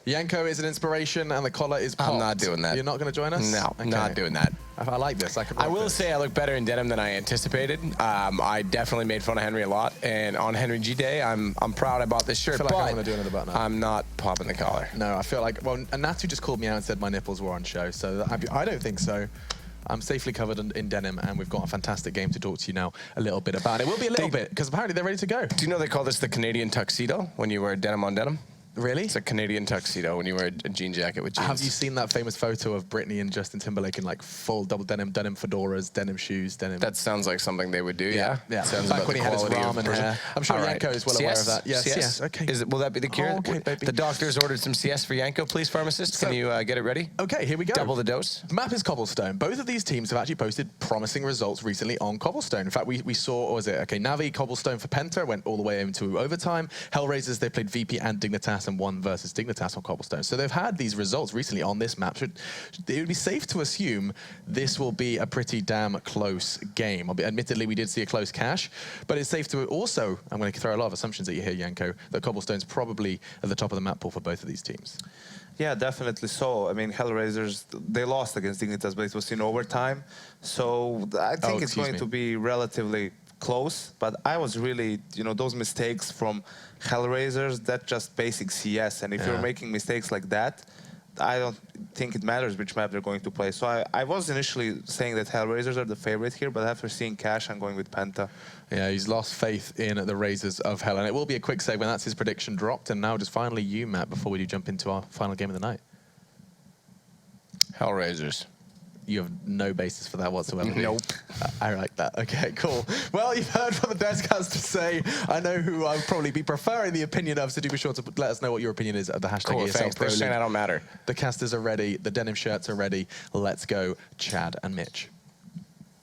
Yanko is an inspiration and the collar is popped. I'm not doing that. You're not going to join us? No, okay. not doing that. I like this. I will say I look better in denim than I anticipated. I definitely made fun of Henry a lot, and on Henry G Day, I'm proud I bought this shirt. I feel like I want to do another button up. I'm not popping the collar. No, I feel like, well, Natu just called me out and said my nipples were on show, so I don't think so. I'm safely covered in denim, and we've got a fantastic game to talk to you now a little bit about. It will be a little bit, because apparently they're ready to go. Do you know they call this the Canadian tuxedo when you wear denim on denim? Really? It's a Canadian tuxedo when you wear a jean jacket with jeans. Have you seen that famous photo of Britney and Justin Timberlake in like full double denim fedoras, denim shoes, denim? That sounds like something they would do, yeah. Sounds back when he had his ramen hair. I'm sure Yanko is well aware of that. Yes, CS? Okay. Will that be the cure? Oh, okay, baby. The doctor's ordered some CS for Yanko, please, pharmacist. Can you get it ready? Okay, here we go. Double the dose. The map is Cobblestone. Both of these teams have actually posted promising results recently on Cobblestone. In fact, we saw, what was it? Okay, Navi, Cobblestone for Penta, went all the way into overtime. Hellraisers, they played VP and Dignitas and won versus Dignitas on Cobblestone. So they've had these results recently on this map. It would be safe to assume this will be a pretty damn close game. Admittedly, we did see a close cash, but it's safe to also, I'm going to throw a lot of assumptions at you here, Yanko, that Cobblestone's probably at the top of the map pool for both of these teams. Yeah, definitely so. I mean, Hellraisers, they lost against Dignitas, but it was in overtime. So I think it's going to be relatively close, but I was really, you know, those mistakes from Hellraisers, that's just basic CS. And if you're making mistakes like that, I don't think it matters which map they're going to play. So I was initially saying that Hellraisers are the favorite here, but after seeing Cash, I'm going with Penta. Yeah, he's lost faith in the Razors of Hell. And it will be a quick save when that's his prediction dropped. And now just finally you, Matt, before we do jump into our final game of the night. Hellraisers. You have no basis for that whatsoever. Nope. I like that. Okay, cool. Well, you've heard what the desk has to say. I know who I would probably be preferring the opinion of, so do be sure to let us know what your opinion is at the hashtag ESL Pro League. I don't matter. The casters are ready. The denim shirts are ready. Let's go, Chad and Mitch.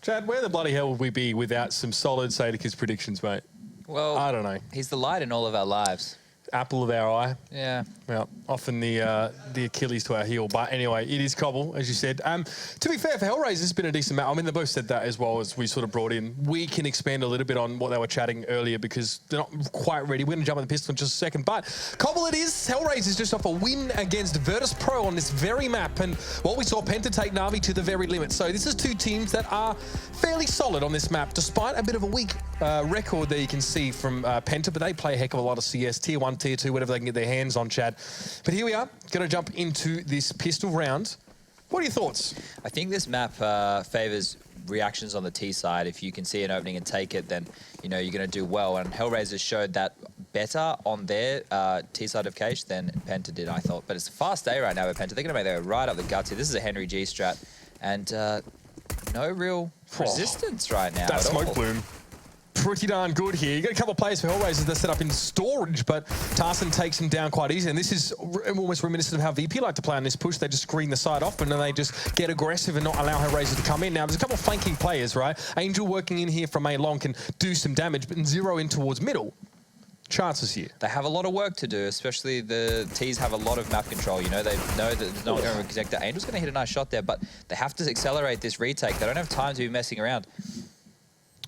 Chad, where the bloody hell would we be without some solid Sadekis predictions, mate? Well, I don't know. He's the light in all of our lives. Apple of our eye. Yeah. Well, often the Achilles to our heel. But anyway, it is Cobble, as you said. To be fair, for Hellraisers, it's been a decent match. I mean, they both said that as well as we sort of brought in. We can expand a little bit on what they were chatting earlier because they're not quite ready. We're going to jump on the pistol in just a second. But Cobble it is. Hellraisers just off a win against Virtus Pro on this very map. And what we saw, Penta take Navi to the very limit. So this is two teams that are fairly solid on this map, despite a bit of a weak record there you can see from Penta. But they play a heck of a lot of CS, Tier 1, Tier 2, whatever they can get their hands on, Chad. But here we are, going to jump into this pistol round. What are your thoughts? I think this map favours reactions on the T side. If you can see an opening and take it, then you know you're going to do well. And Hellraisers showed that better on their T side of Cage than Penta did, I thought. But it's a fast day right now with Penta. They're going to make their way right up the guts here. This is a Henry G strat, and no real resistance right now. That smoke bloom. Pretty darn good here. You got a couple of players for Hellraisers that set up in storage, but Tarson takes him down quite easy. And this is almost reminiscent of how VP like to play on this push. They just screen the side off, and then they just get aggressive and not allow Hellraisers to come in. Now, there's a couple of flanking players, right? Angel working in here from A long can do some damage, but zero in towards middle. Chances here. They have a lot of work to do, especially the T's have a lot of map control. You know, they know that they're not going to connect. The Angel's going to hit a nice shot there, but they have to accelerate this retake. They don't have time to be messing around.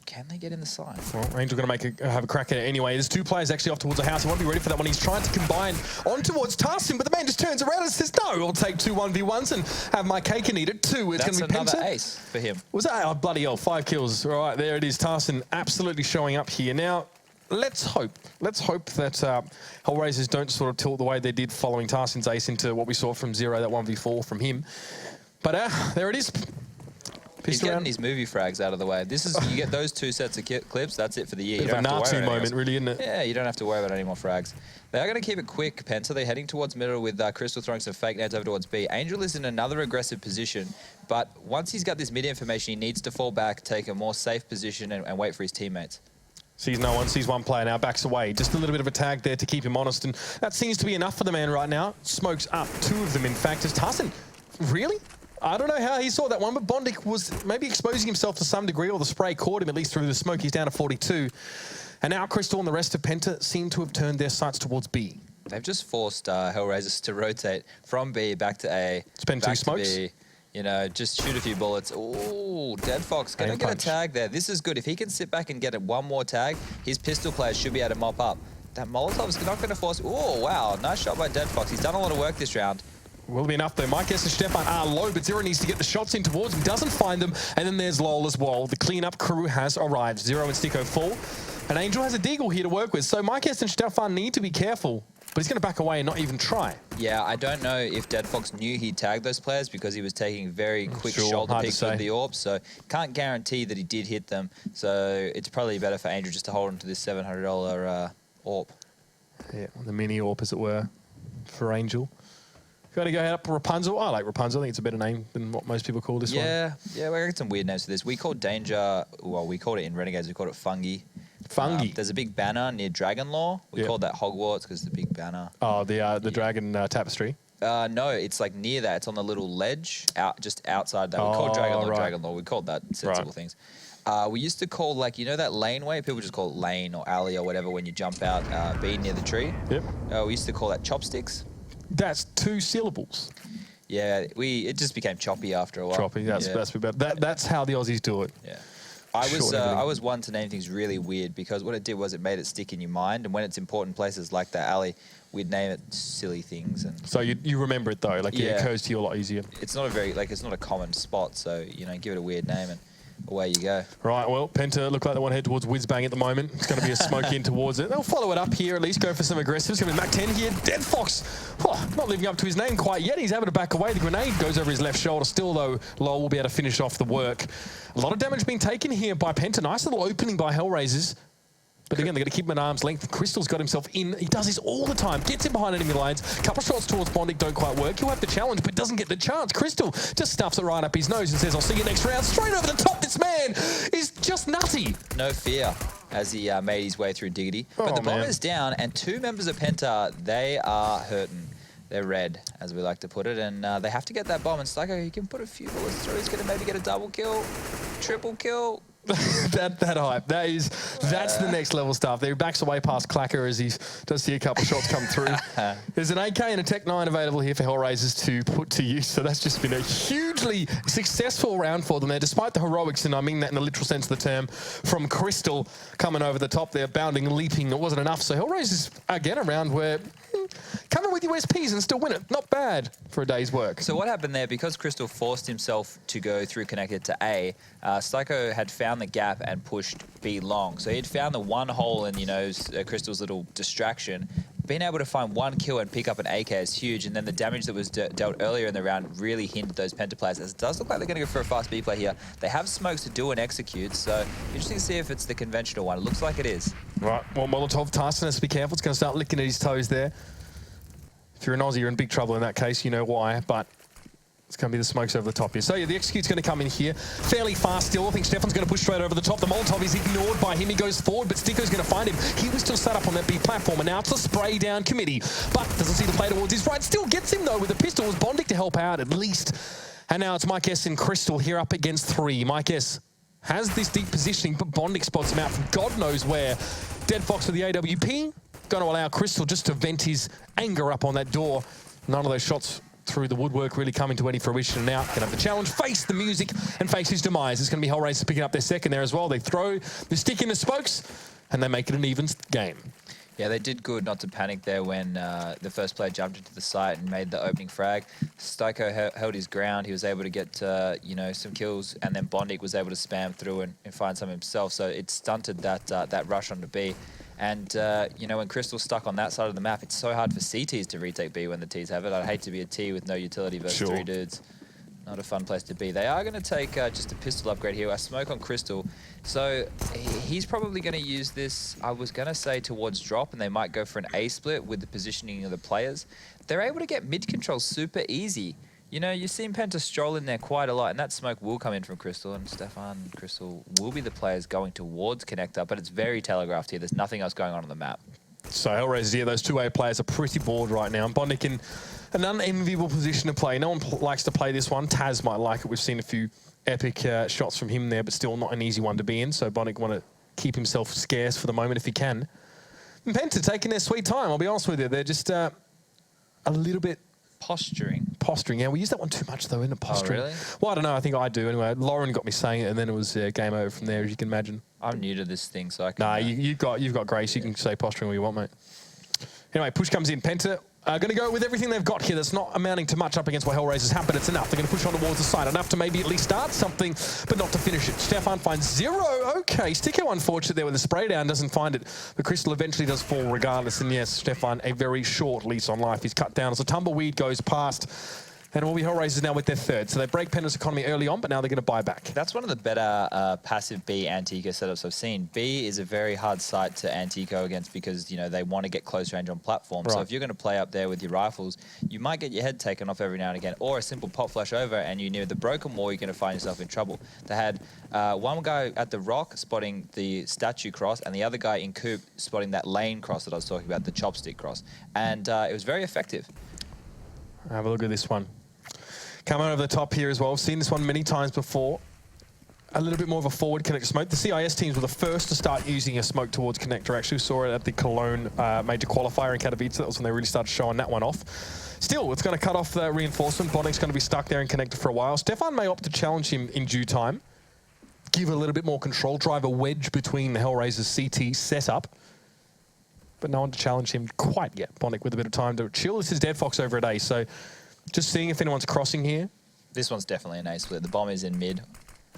Can they get in the side? Well, Angel going to have a crack at it anyway. There's two players actually off towards the house. He won't be ready for that one. He's trying to combine on towards Tarsin, but the man just turns around and says, no, I'll take 2 1v1s and have my cake and eat it too. It's going to be another Penta. ace for him. Was that? Oh, bloody hell, 5 kills. All right, there it is. Tarsin absolutely showing up here. Now, let's hope that Hellraisers don't sort of tilt the way they did following Tarsin's ace into what we saw from Zero, that 1v4 from him. But there it is. He's getting his movie frags out of the way. This is, you get those 2 sets of clips, that's it for the year. Bit of a Natu moment, really, isn't it? Yeah, you don't have to worry about any more frags. They are going to keep it quick, Penta. They're heading towards middle with Crystal throwing some fake nades over towards B. Angel is in another aggressive position, but once he's got this mid information, he needs to fall back, take a more safe position, and wait for his teammates. Sees no one, sees one player now, backs away. Just a little bit of a tag there to keep him honest, and that seems to be enough for the man right now. Smokes up 2 of them, in fact. Is Tarsin, really? I don't know how he saw that one, but Bondic was maybe exposing himself to some degree, or the spray caught him at least through the smoke. He's down to 42. And now Crystal and the rest of Penta seem to have turned their sights towards B. They've just forced Hellraisers to rotate from B back to A. Spend 2 smokes. B. You know, just shoot a few bullets. Ooh, Dead Fox going to get a tag there. This is good. If he can sit back and get one more tag, his pistol players should be able to mop up. that Molotov's not going to force. Oh, wow. Nice shot by Dead Fox. He's done a lot of work this round. Will be enough though. Marquez and Stefan are low, but Zero needs to get the shots in towards him. Doesn't find them. And then there's Lol as well. The cleanup crew has arrived. Zero and Sticko fall. And Angel has a Deagle here to work with. So Marquez and Stefan need to be careful. But he's going to back away and not even try. Yeah, I don't know if Dead Fox knew he'd tagged those players because he was taking very quick shoulder picks with the AWP. So can't guarantee that he did hit them. So it's probably better for Angel just to hold on to this $700 AWP. Yeah, the mini AWP, as it were, for Angel. Got to go head up Rapunzel. I like Rapunzel. I think it's a better name than what most people call this one. Yeah, we got some weird names for this. We called Danger, well, we called it in Renegades, we called it Fungi. Fungi. There's a big banner near Dragon Law. We called that Hogwarts because it's the big banner. Oh, the Dragon Tapestry? No, it's like near that. It's on the little ledge just outside that. We called Dragon Law Dragon Law. We called that sensible things. We used to call, like, you know that laneway? People just call it lane or alley or whatever when you jump out, being near the tree. Yep. We used to call that chopsticks. That's 2 syllables. Yeah, it just became choppy after a while. Choppy, that's better. That's how the Aussies do it. Yeah. I was one to name things really weird because what it did was it made it stick in your mind, and when it's important places like that alley, we'd name it silly things. And so you remember it though, like it occurs to you a lot easier. It's not it's not a common spot, so give it a weird name and away you go. Right, well, Penta look like they want to head towards Whizbang at the moment. It's going to be a smoke in towards it. They'll follow it up here, at least go for some aggressives. It's going to be Mac 10 here. Dead Fox, not living up to his name quite yet. He's able to back away. The grenade goes over his left shoulder. Still, though, Lol will be able to finish off the work. A lot of damage being taken here by Penta. Nice little opening by Hellraisers. But again, they're going to keep him at arm's length. Crystal's got himself in. He does this all the time. Gets in behind enemy lines. Couple shots towards Bondic don't quite work. He'll have the challenge, but doesn't get the chance. Crystal just stuffs it right up his nose and says, I'll see you next round. Straight over the top. This man is just nutty. No fear as he made his way through Diggity. But the bomb is down, and 2 members of Penta, they are hurting. They're red, as we like to put it, and they have to get that bomb. And Slyko, he can put a few bullets through. He's going to maybe get a double kill, triple kill. that hype. That's the next level stuff. There, he backs away past Clacker as he does see a couple shots come through. There's an AK and a Tech 9 available here for Hellraisers to put to use. So that's just been a hugely successful round for them there, despite the heroics, and I mean that in the literal sense of the term, from Crystal coming over the top there, bounding, leaping. It wasn't enough. So Hellraisers again a round where come in with USPs and still win it. Not bad for a day's work. So what happened there, because Crystal forced himself to go through connected to A, Slyko had found the gap and pushed B long. So he'd found the one hole in, Crystal's little distraction. Being able to find 1 kill and pick up an AK is huge, and then the damage that was dealt earlier in the round really hindered those Penta players, as it does look like they're going to go for a fast B play here. They have smokes to do and execute, so interesting to see if it's the conventional one. It looks like it is. Right, well, Molotov, Tyson has to be careful. It's going to start licking at his toes there. If you're an Aussie, you're in big trouble in that case, you know why, but it's going to be the smokes over the top here. So yeah, the execute's going to come in here fairly fast still. I think Stefan's going to push straight over the top. The Molotov is ignored by him. He goes forward, but Sticko's going to find him. He was still sat up on that big platform, and now it's a spray down committee. But doesn't see the play towards his right. Still gets him, though, with the pistol. It was Bondic to help out, at least. And now it's Mike S and Crystal here up against 3. Mike S has this deep positioning, but Bondic spots him out from God knows where. Dead Fox with the AWP. Going to allow Crystal just to vent his anger up on that door. None of those shots through the woodwork really coming to any fruition, and now can have the challenge, face the music, and face his demise. It's going to be Hellraisers picking up their second there as well. They throw the stick in the spokes, and they make it an even game. Yeah, they did good not to panic there when the first player jumped into the site and made the opening frag. Slyko held his ground. He was able to get, some kills, and then Bondic was able to spam through and find some himself. So it stunted that rush onto B. And, when Crystal's stuck on that side of the map, it's so hard for CTs to retake B when the Ts have it. I'd hate to be a T with no utility versus 3 dudes. Not a fun place to be. They are going to take just a pistol upgrade here. I smoke on Crystal. So he's probably going to use this, I was going to say, towards drop, and they might go for an A split with the positioning of the players. They're able to get mid control super easy. You've seen Penta stroll in there quite a lot, and that smoke will come in from Crystal, and Stefan and Crystal will be the players going towards connector, but it's very telegraphed here. There's nothing else going on the map. So Hellraisers here, those 2A players are pretty bored right now. And Bondic in an unenviable position to play. No one likes to play this one. Taz might like it. We've seen a few epic shots from him there, but still not an easy one to be in. So Bondic want to keep himself scarce for the moment if he can. And Penta taking their sweet time, I'll be honest with you. They're just a little bit Posturing. Posturing, yeah. We use that one too much, though, isn't it? Posturing. Oh, really? Well, I don't know. I think I do. Anyway, Lauren got me saying it, and then it was game over from there, as you can imagine. I'm new to this thing, so I can... Nah, you've got grace. You can say posturing all you want, mate. Anyway, push comes in. Penta going to go with everything they've got here. That's not amounting to much up against what Hellraisers have, but it's enough. They're going to push on towards the side. Enough to maybe at least start something, but not to finish it. Stefan finds 0. Okay, Sticko unfortunate there with the spray down. Doesn't find it. But Crystal eventually does fall regardless. And yes, Stefan, a very short lease on life. He's cut down as a tumbleweed goes past. And it will be Hellraisers now with their 3rd. So they break Penta's economy early on, but now they're going to buy back. That's one of the better passive B anti-eco setups I've seen. B is a very hard site to anti-eco against because, you know, they want to get close range on platforms. Right. So if you're going to play up there with your rifles, you might get your head taken off every now and again, or a simple pop flash over and you're near the broken wall, you're going to find yourself in trouble. They had one guy at the rock spotting the statue cross and the other guy in Coop spotting that lane cross that I was talking about, the chopstick cross. And it was very effective. Have a look at this one. Coming over the top here as well. I've seen this one many times before. A little bit more of a forward connector smoke. The CIS teams were the first to start using a smoke towards connector. Actually saw it at the Cologne major qualifier in Katowice. That was when they really started showing that one off. Still, it's going to cut off the reinforcement. Bonding's going to be stuck there in connector for a while. Stefan may opt to challenge him in due time. Give a little bit more control. Drive a wedge between the Hellraisers CT setup. But no one to challenge him quite yet. Bondic with a bit of time to chill. This is Dead Fox over at A. So just seeing if anyone's crossing here. This one's definitely an A split. The bomb is in mid.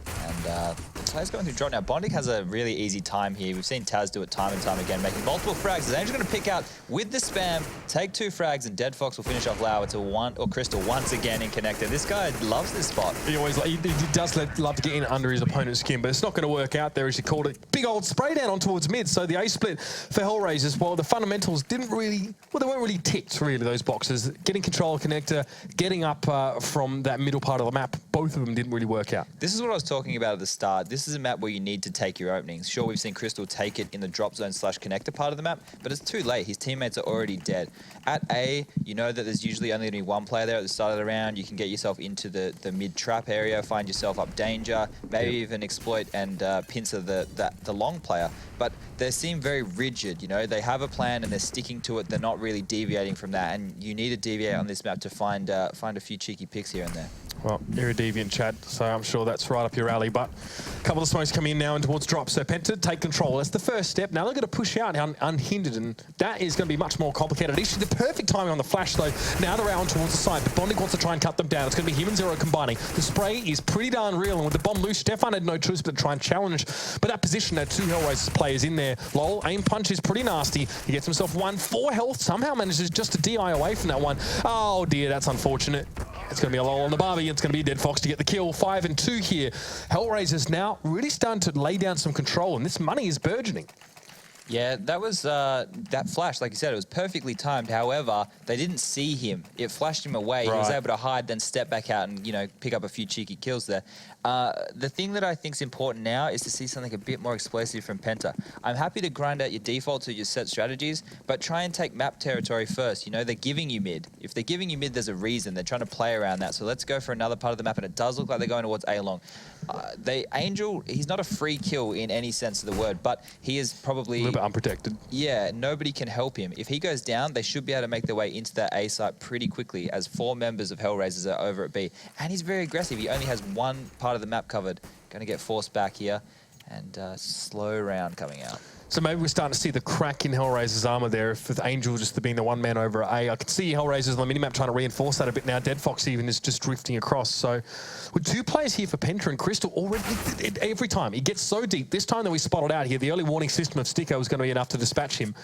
And the player's going through drop now. Bondic has a really easy time here. We've seen Taz do it time and time again, making multiple frags. Angel's going to pick out with the spam, take 2 frags, and Dead Fox will finish off Lauer to Crystal once again in connector. This guy loves this spot. He always he does love to get in under his opponent's skin, but it's not going to work out there, as you called it. Big old spray down on towards mid. So the A split for Hellraisers, well, the fundamentals didn't really, well, they weren't really ticked, really, those boxes. Getting control of connector, getting up from that middle part of the map, both of them didn't really work out. This is what I was talking about at the start. This is a map where you need to take your openings. Sure, we've seen Crystal take it in the drop zone / connector part of the map, but it's too late. His teammates are already dead. At A, you know that there's usually only going to be one player there at the start of the round. You can get yourself into the mid-trap area, find yourself up danger, maybe even exploit and pincer the long player. But they seem very rigid, you know. They have a plan and they're sticking to it. They're not really deviating from that. And you need to deviate on this map to find a few cheeky picks here and there. Well, you're a deviant, Chad, so I'm sure that's right up your alley. But a couple of smokes coming in now and towards drop. So Penta take control. That's the first step. Now they're going to push out unhindered, and that is going to be much more complicated. Actually, the perfect timing on the flash, though. Now they're out towards the side, but Bondic wants to try and cut them down. It's going to be him and Zero combining. The spray is pretty darn real, and with the bomb loose, Stefan had no choice but to try and challenge. But that position, had 2 Hellraisers players in there. Lol, aim punch is pretty nasty. He gets himself 4 health. Somehow manages just to DI away from that one. Oh dear, that's unfortunate. It's going to be a lol on the Barbie. It's going to be Dead Fox to get the kill. 5 and 2 here. Hellraisers now really starting to lay down some control, and this money is burgeoning. Yeah, that was that flash, like you said, it was perfectly timed. However, they didn't see him. It flashed him away. Right. He was able to hide, then step back out and, you know, pick up a few cheeky kills there. The thing that I think is important now is to see something a bit more explosive from Penta. I'm happy to grind out your defaults or your set strategies, but try and take map territory first. You know, they're giving you mid. If they're giving you mid, there's a reason. They're trying to play around that. So let's go for another part of the map, and it does look like they're going towards A-Long. Angel, he's not a free kill in any sense of the word, but he is probably... A little bit unprotected. Yeah, nobody can help him. If he goes down, they should be able to make their way into that A site pretty quickly, as 4 members of Hellraisers are over at B. And he's very aggressive. He only has one part of the map covered. Going to get forced back here, and slow round coming out. So maybe we're starting to see the crack in Hellraiser's armor there, with Angel just being the one man over at A. I can see Hellraisers on the minimap trying to reinforce that a bit now. Dead Fox even is just drifting across. So with 2 players here for Penta and Crystal already, every time he gets so deep. This time that we spotted out here, the early warning system of Sticko was going to be enough to dispatch him.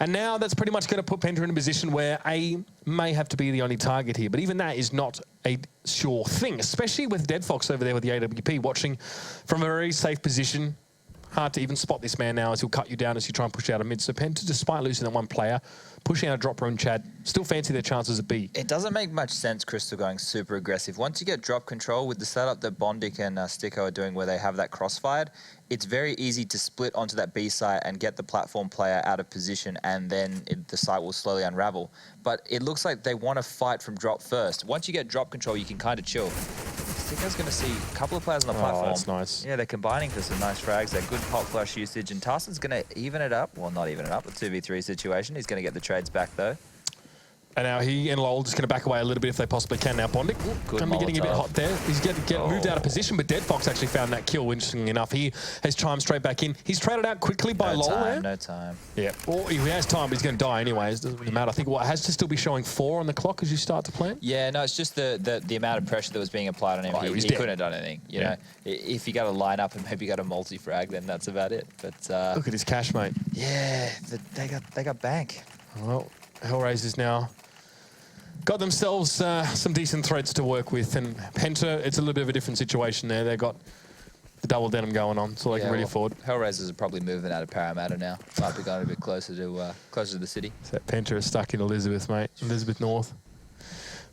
And now that's pretty much going to put Penta in a position where A may have to be the only target here. But even that is not a sure thing, especially with Dead Fox over there with the AWP watching from a very safe position. Hard to even spot this man now, as he'll cut you down as you try and push out a mid. So Penta, despite losing that 1 player, pushing out a drop room, Chad, still fancy their chances at B. It doesn't make much sense, Crystal, going super aggressive. Once you get drop control with the setup that Bondic and Sticko are doing, where they have that crossfired, it's very easy to split onto that B site and get the platform player out of position, and then the site will slowly unravel. But it looks like they want to fight from drop first. Once you get drop control, you can kind of chill. Sticko's going to see a couple of players on the platform. Oh, that's nice. Yeah, they're combining for some nice frags. They're good pop flash usage, and Tarson's going to even it up. Well, not even it up, a 2v3 situation. He's going to get the trades back, though. And now he and Lowell just going to back away a little bit if they possibly can. Now Bondic going to be getting a bit hot there. He's getting moved out of position, but Dead Fox actually found that kill, interestingly enough. He has chimed straight back in. He's traded out quickly by Lowell there. No time. Yeah, well, he has time, but he's going to die anyways. Doesn't really matter. I think what has to still be showing 4 on the clock as you start to plan. Yeah, no, it's just the amount of pressure that was being applied on him. He couldn't have done anything. You know, if you got to line up and maybe got a multi-frag, then that's about it. But look at his cash, mate. Yeah, they got bank. Well, Hellraisers now got themselves some decent threads to work with, and Penta, it's a little bit of a different situation there. They've got the double denim going on, so they can really afford. Hellraisers are probably moving out of Parramatta now. Might be going a bit closer to the city. So Penta is stuck in Elizabeth, mate. Elizabeth North.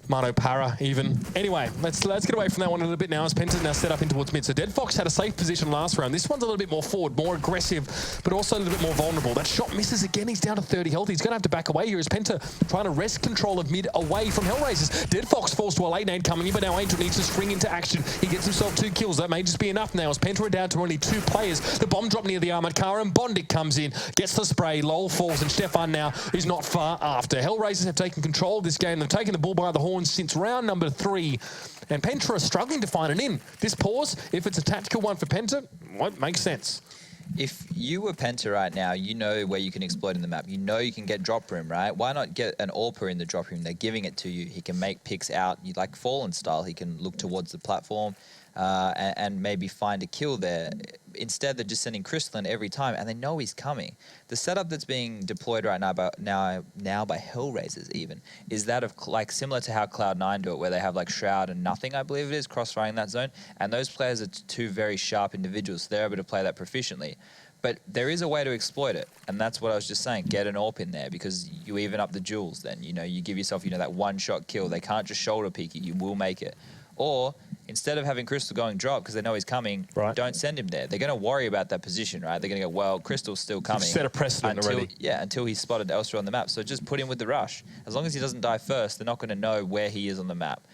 Mano Para, even. Anyway, let's get away from that one a little bit now as Penta's now set up in towards mid. So Dead Fox had a safe position last round. This one's a little bit more forward, more aggressive, but also a little bit more vulnerable. That shot misses again. He's down to 30 health. He's going to have to back away here as Penta trying to wrest control of mid away from Hellraisers. Dead Fox falls to a late nade coming in, but now Angel needs to spring into action. He gets himself 2 kills. That may just be enough now as Penta are down to only 2 players. The bomb drop near the armored car, and Bondic comes in, gets the spray. Lowell falls, and Stefan now is not far after. Hellraisers have taken control of this game. They've taken the bull by the horns since round number 3, and Penta are struggling to find an in. This pause, if it's a tactical one for Penta, won't make sense. If you were Penta right now, you know where you can exploit in the map. You know you can get drop room, right? Why not get an AWPer in the drop room? They're giving it to you. He can make picks out, like Fallen style. He can look towards the platform and maybe find a kill there. Instead, they're just sending Crystalline every time, and they know he's coming. The setup that's being deployed right now by Hellraisers even is that of like similar to how Cloud9 do it, where they have like Shroud and Nothing, I believe it is, crossfiring that zone. And those players are 2 very sharp individuals, so they're able to play that proficiently. But there is a way to exploit it, and that's what I was just saying. Get an AWP in there because you even up the jewels. Then you give yourself that one-shot kill. They can't just shoulder peek it. You will make it. Or instead of having Crystal going drop because they know he's coming, don't send him there. They're going to worry about that position, right? They're going to go, well, Crystal's still coming. Set a precedent already. Yeah, until he's spotted elsewhere on the map. So just put him with the rush. As long as he doesn't die first, they're not going to know where he is on the map.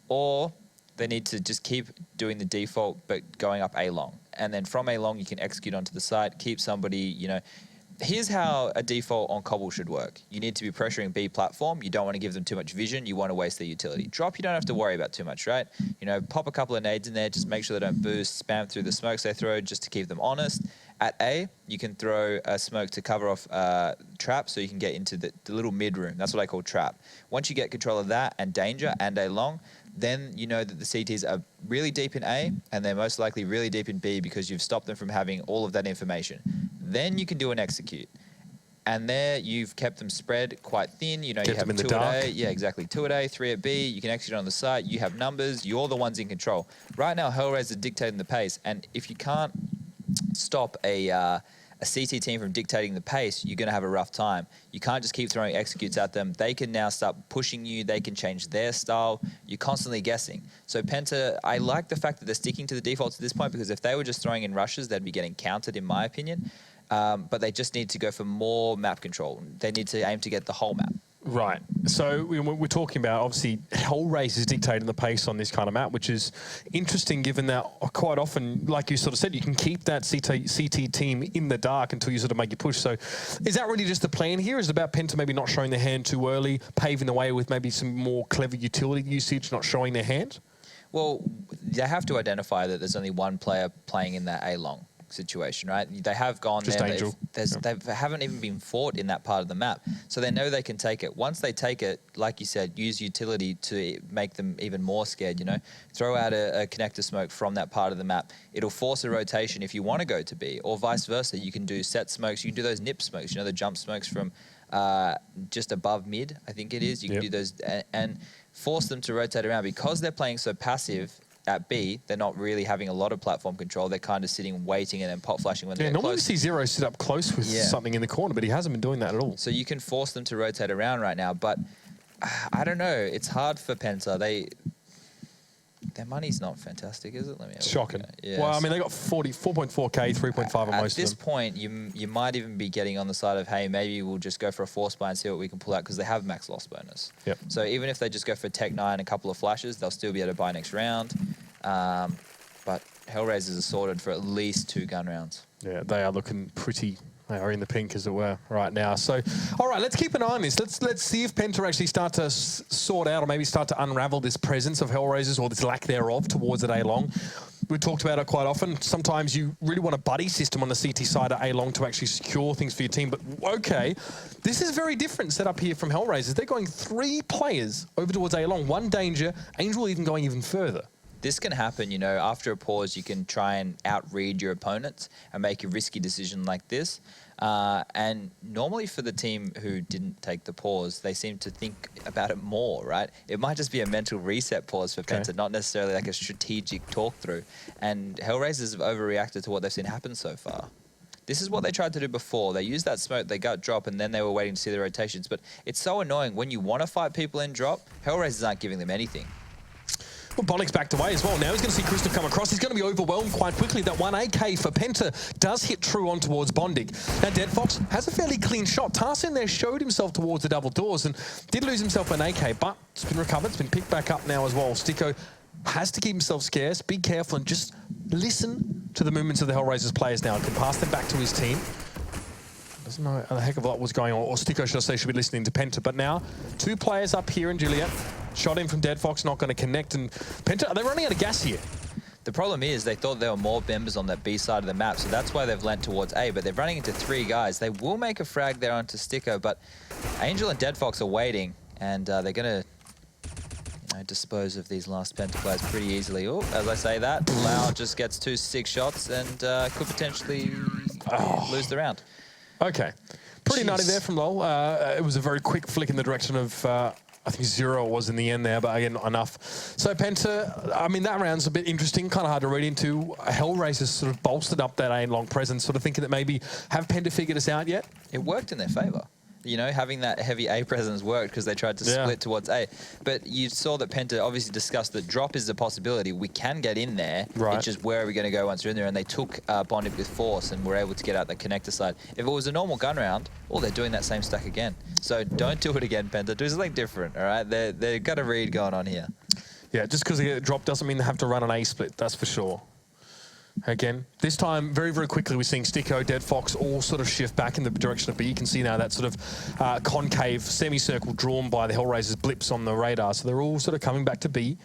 Or they need to just keep doing the default but going up A long. And then from A long, you can execute onto the side, keep somebody, Here's how a default on Cobble should work. You need to be pressuring B platform. You don't want to give them too much vision. You want to waste their utility. Drop, you don't have to worry about too much, right? Pop a couple of nades in there. Just make sure they don't boost. Spam through the smokes they throw just to keep them honest. At A, you can throw a smoke to cover off trap so you can get into the little mid room. That's what I call trap. Once you get control of that and danger and A long, then you know that the CTs are really deep in A and they're most likely really deep in B because you've stopped them from having all of that information. Then you can do an execute. And there you've kept them spread quite thin. You have 2 at A. Yeah, exactly. 2 at A, 3 at B. You can execute on the site. You have numbers. You're the ones in control. Right now, Hellraisers are dictating the pace. And if you can't stop a CT team from dictating the pace, you're going to have a rough time. You can't just keep throwing executes at them. They can now start pushing you. They can change their style. You're constantly guessing. So Penta, I like the fact that they're sticking to the defaults at this point because if they were just throwing in rushes, they'd be getting countered, in my opinion. But they just need to go for more map control. They need to aim to get the whole map. Right. So we're talking about, obviously, Hellraisers dictating the pace on this kind of map, which is interesting given that quite often, like you sort of said, you can keep that CT team in the dark until you sort of make your push. So is that really just the plan here? Is it about Penta maybe not showing their hand too early, paving the way with maybe some more clever utility usage, not showing their hand? Well, they have to identify that there's only one player playing in that A-long situation, right? They have gone just there. Angel. They haven't even been fought in that part of the map. So they know they can take it. Once they take it, like you said, use utility to make them even more scared, Throw out a connector smoke from that part of the map. It'll force a rotation if you want to go to B, or vice versa. You can do set smokes. You can do those nip smokes, the jump smokes from just above mid, I think it is. You can do those and force them to rotate around. Because they're playing so passive, at B, they're not really having a lot of platform control. They're kind of sitting, waiting, and then pop flashing when they're close. Normally we see Zero sit up close with something in the corner, but he hasn't been doing that at all. So you can force them to rotate around right now, but I don't know. It's hard for Penta. Their money's not fantastic, is it? Let me have shocking. Yeah, well, I mean, they got 4.4K, 3.5 on most of them. At this point, you might even be getting on the side of, hey, maybe we'll just go for a force buy and see what we can pull out because they have max loss bonus. Yep. So even if they just go for Tech 9, a couple of flashes, they'll still be able to buy next round. But Hellraisers are sorted for at least 2 gun rounds. Yeah, they are looking pretty They are in the pink, as it were, right now. So, all right, let's keep an eye on this. Let's see if PENTA actually start to sort out or maybe start to unravel this presence of Hellraisers or this lack thereof towards at A-Long. We've talked about it quite often. Sometimes you really want a buddy system on the CT side at A-Long to actually secure things for your team. But, okay, this is very different set up here from Hellraisers. They're going 3 players over towards A-Long. 1 danger, Angel even going even further. This can happen, you know, after a pause, you can try and outread your opponents and make a risky decision like this. And normally for the team who didn't take the pause, they seem to think about it more, right? It might just be a mental reset pause for PENTA, not necessarily like a strategic talk through. And Hellraisers have overreacted to what they've seen happen so far. This is what they tried to do before. They used that smoke, they got drop, and then they were waiting to see the rotations. But it's so annoying. When you want to fight people in drop, Hellraisers aren't giving them anything. Well, Bonnick's backed away as well. Now he's going to see Crystal come across. He's going to be overwhelmed quite quickly. That 1 AK for PENTA does hit true on towards Bondic. Now, Dead Fox has a fairly clean shot. Tarsin there showed himself towards the double doors and did lose himself an AK, but it's been recovered. It's been picked back up now as well. Sticko has to keep himself scarce, be careful, and just listen to the movements of the Hellraisers players now. Can pass them back to his team. Doesn't know a heck of a lot was going on, or Sticko, should I say, should be listening to PENTA. But now, 2 players up here in Juliet. Shot in from Dead Fox, not going to connect. And PENTA, are they running out of gas here? The problem is they thought there were more members on that B side of the map, so that's why they've lent towards A, but they're running into 3 guys. They will make a frag there onto Sticko, but Angel and Dead Fox are waiting, and they're going to dispose of these last PENTA players pretty easily. Oh, as I say that, Lau just gets 2 6 shots and could potentially lose the round. Okay. Pretty nutty there from Lol. It was a very quick flick in the direction of, I think 0 was in the end there, but again, not enough. So PENTA, I mean, that round's a bit interesting, kind of hard to read into. Hellraisers sort of bolstered up that A-Long presence, sort of thinking that maybe, have PENTA figured us out yet? It worked in their favour. You know, having that heavy A presence worked because they tried to split towards A. But you saw that PENTA obviously discussed that drop is a possibility. We can get in there. Right. It's just where are we going to go once we're in there? And they took Bonded with force and were able to get out the connector side. If it was a normal gun round, well, they're doing that same stack again. So don't do it again, PENTA. Do something different, all right? They've got a read going on here. Yeah, just because they get a drop doesn't mean they have to run an A split, that's for sure. Again, this time, very, very quickly, we're seeing Sticko, Dead Fox all sort of shift back in the direction of B. You can see now that sort of concave semicircle drawn by the Hellraisers blips on the radar. So they're all sort of coming back to B.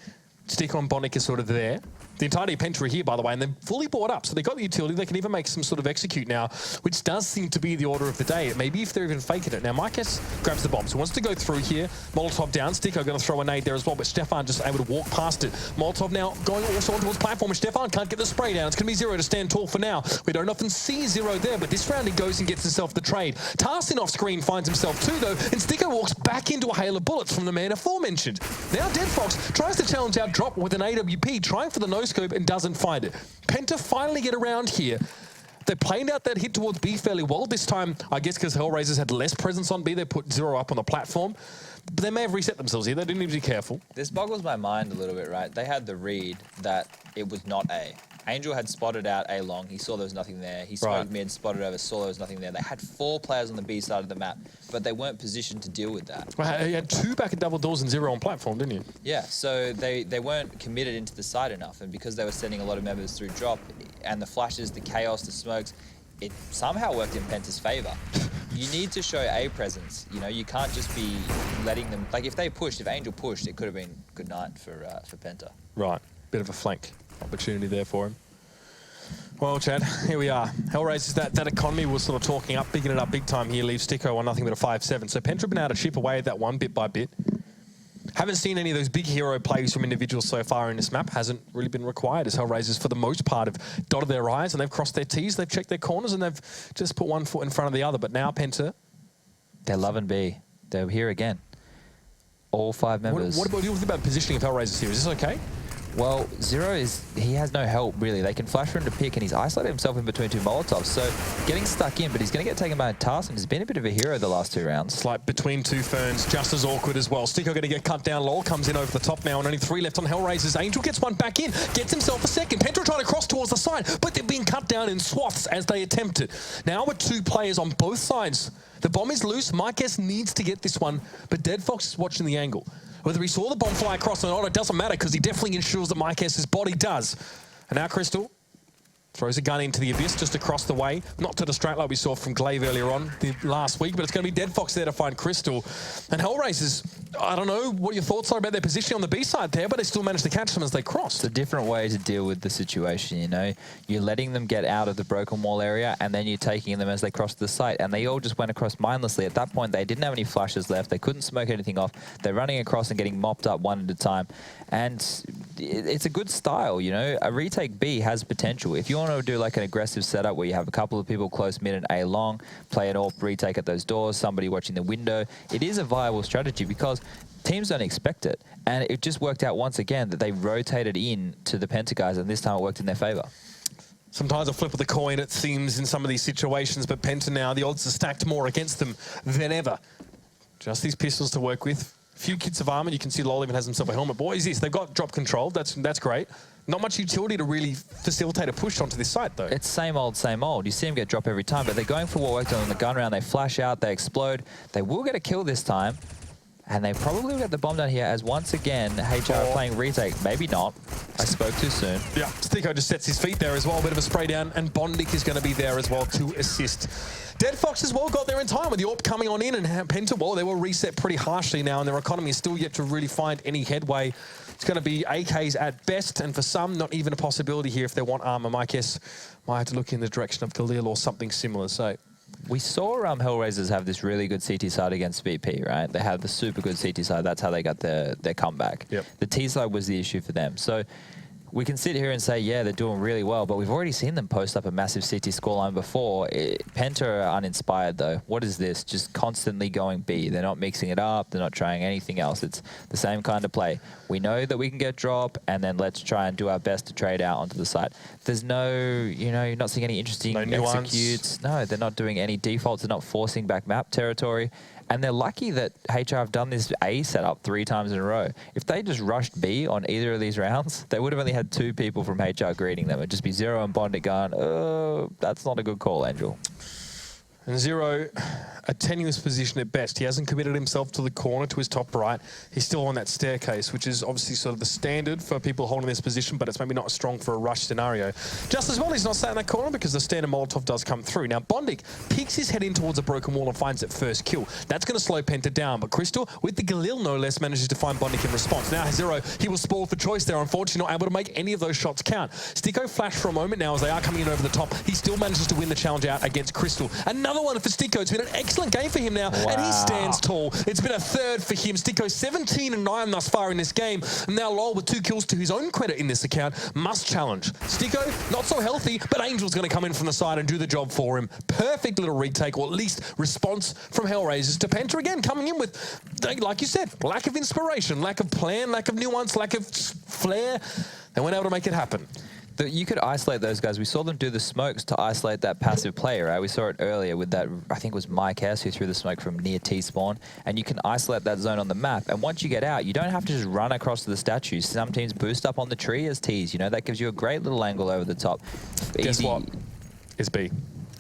Sticko and Bonnick is sort of there. The entirety of PENTA are here, by the way, and they're fully bought up. So they got the utility. They can even make some sort of execute now, which does seem to be the order of the day. Maybe if they're even faking it. Now, Marquez grabs the bomb. So wants to go through here. Molotov down. Sticko going to throw a nade there as well, but Stefan just able to walk past it. Molotov now going also on towards platform, and Stefan can't get the spray down. It's going to be 0 to stand tall for now. We don't often see 0 there, but this round he goes and gets himself the trade. Tarsin off screen finds himself 2, though, and Sticko walks back into a hail of bullets from the man aforementioned. Now Dead Fox tries to challenge out drop with an AWP, trying for the no-scope and doesn't find it. PENTA finally get around here. They played out that hit towards B fairly well. This time, I guess because Hellraisers had less presence on B, they put 0 up on the platform. But they may have reset themselves here. They didn't need to be careful. This boggles my mind a little bit, right? They had the read that it was not A. Angel had spotted out A-Long. He saw there was nothing there. He smoked mid, spotted over, saw there was nothing there. They had 4 players on the B side of the map, but they weren't positioned to deal with that. Well, you had 2 back at double doors and 0 on platform, didn't you? Yeah, so they weren't committed into the side enough, and because they were sending a lot of members through drop, and the flashes, the chaos, the smokes, it somehow worked in PENTA's favour. You need to show A presence. You know, you can't just be letting them... Like, if they pushed, if Angel pushed, it could have been good night for PENTA. Right. Bit of a flank opportunity there for him. Well, Chad, here we are. Hellraisers, that economy was sort of talking up, bigging it up big time here, leaves Sticko on nothing but a 5-7. So PENTA have been able to chip away at that one bit by bit. Haven't seen any of those big hero plays from individuals so far in this map. Hasn't really been required, as Hellraisers, for the most part, have dotted their I's and they've crossed their T's, they've checked their corners, and they've just put one foot in front of the other. But now PENTA... They're loving B. They're here again. All 5 members. What do you think about the positioning of Hellraisers here? Is this okay? Well, 0 he has no help, really. They can flash for him to pick, and he's isolated himself in between 2 Molotovs. So getting stuck in, but he's going to get taken by a Tarsin. He's been a bit of a hero the last 2 rounds. It's like between 2 ferns, just as awkward as well. Sticko going to get cut down. Lol comes in over the top now, and only 3 left on Hellraisers. Angel gets one back in, gets himself a second. PENTA trying to cross towards the side, but they're being cut down in swaths as they attempt it. Now with 2 players on both sides. The bomb is loose. Marquez needs to get this one, but Dead Fox is watching the angle. Whether he saw the bomb fly across or not, it doesn't matter, because he definitely ensures that Marquez's body does. And now Crystal Throws a gun into the abyss just across the way. Not to distract like we saw from Glaive earlier on last week, but it's going to be Dead Fox there to find Crystal. And Hellraisers, I don't know what your thoughts are about their position on the B side there, but they still managed to catch them as they crossed. It's a different way to deal with the situation, you know. You're letting them get out of the broken wall area, and then you're taking them as they cross the site, and they all just went across mindlessly. At that point, they didn't have any flashes left. They couldn't smoke anything off. They're running across and getting mopped up one at a time. And it's a good style, you know. A retake B has potential. If you want to do like an aggressive setup where you have a couple of people close mid and A long, play an AWP retake at those doors, somebody watching the window, it is a viable strategy because teams don't expect it. And it just worked out once again that they rotated in to the Penta guys, and this time it worked in their favor. Sometimes a flip of the coin, it seems, in some of these situations, but Penta now, the odds are stacked more against them than ever. Just these pistols to work with. Few kits of armor. You can see Lol even has himself a helmet. Boy, is this. They've got drop control. That's great. Not much utility to really facilitate a push onto this site, though. It's same old, same old. You see them get dropped every time, but they're going for what worked on the gun round. They flash out, they explode. They will get a kill this time, and they probably will get the bomb down here as once again, HR are playing retake. Maybe not. I spoke too soon. Yeah, Stico just sets his feet there as well. A bit of a spray down, and Bondic is going to be there as well to assist. Dead Fox as well got there in time with the AWP coming on in, and Penta, well, they will reset pretty harshly now, and their economy is still yet to really find any headway. It's going to be AKs at best, and for some, not even a possibility here if they want armor. My guess might have to look in the direction of Galil or something similar. So we saw Hellraisers have this really good CT side against VP, right? They had the super good CT side. That's how they got their comeback. Yep. The T side was the issue for them. So we can sit here and say, yeah, they're doing really well, but we've already seen them post up a massive CT scoreline before. Penta are uninspired, though. What is this? Just constantly going B. They're not mixing it up. They're not trying anything else. It's the same kind of play. We know that we can get drop, and then let's try and do our best to trade out onto the site. There's no, you know, you're not seeing any interesting executes. No, they're not doing any defaults. They're not forcing back map territory. And they're lucky that HR have done this A setup 3 times in a row. If they just rushed B on either of these rounds, they would have only had 2 people from HR greeting them. It'd just be Zero and Bondic going, oh, that's not a good call, Angel. And Zero, a tenuous position at best. He hasn't committed himself to the corner, to his top right. He's still on that staircase, which is obviously sort of the standard for people holding this position, but it's maybe not strong for a rush scenario. Just as well, he's not sat in that corner because the standard Molotov does come through. Now, Bondic peeks his head in towards a broken wall and finds that first kill. That's going to slow Penta down, but Crystal, with the Galil no less, manages to find Bondic in response. Now, Zero, he was spoiled for choice there, unfortunately not able to make any of those shots count. Stico flashed for a moment now as they are coming in over the top. He still manages to win the challenge out against Crystal. Another one for Stico. It's been an excellent game for him now, and he stands tall. It's been a third for him. Stico 17 and 9 thus far in this game. And now Lol, with 2 kills to his own credit in this account, must challenge. Stico, not so healthy, but Angel's going to come in from the side and do the job for him. Perfect little retake, or at least response from Hellraisers to Penta again, coming in with, like you said, lack of inspiration, lack of plan, lack of nuance, lack of flair. They weren't able to make it happen. You could isolate those guys. We saw them do the smokes to isolate that passive player, right? We saw it earlier with that, I think it was Mike S who threw the smoke from near T-spawn, and you can isolate that zone on the map. And once you get out, you don't have to just run across to the statues. Some teams boost up on the tree as Ts, you know, that gives you a great little angle over the top. Guess what? It's B.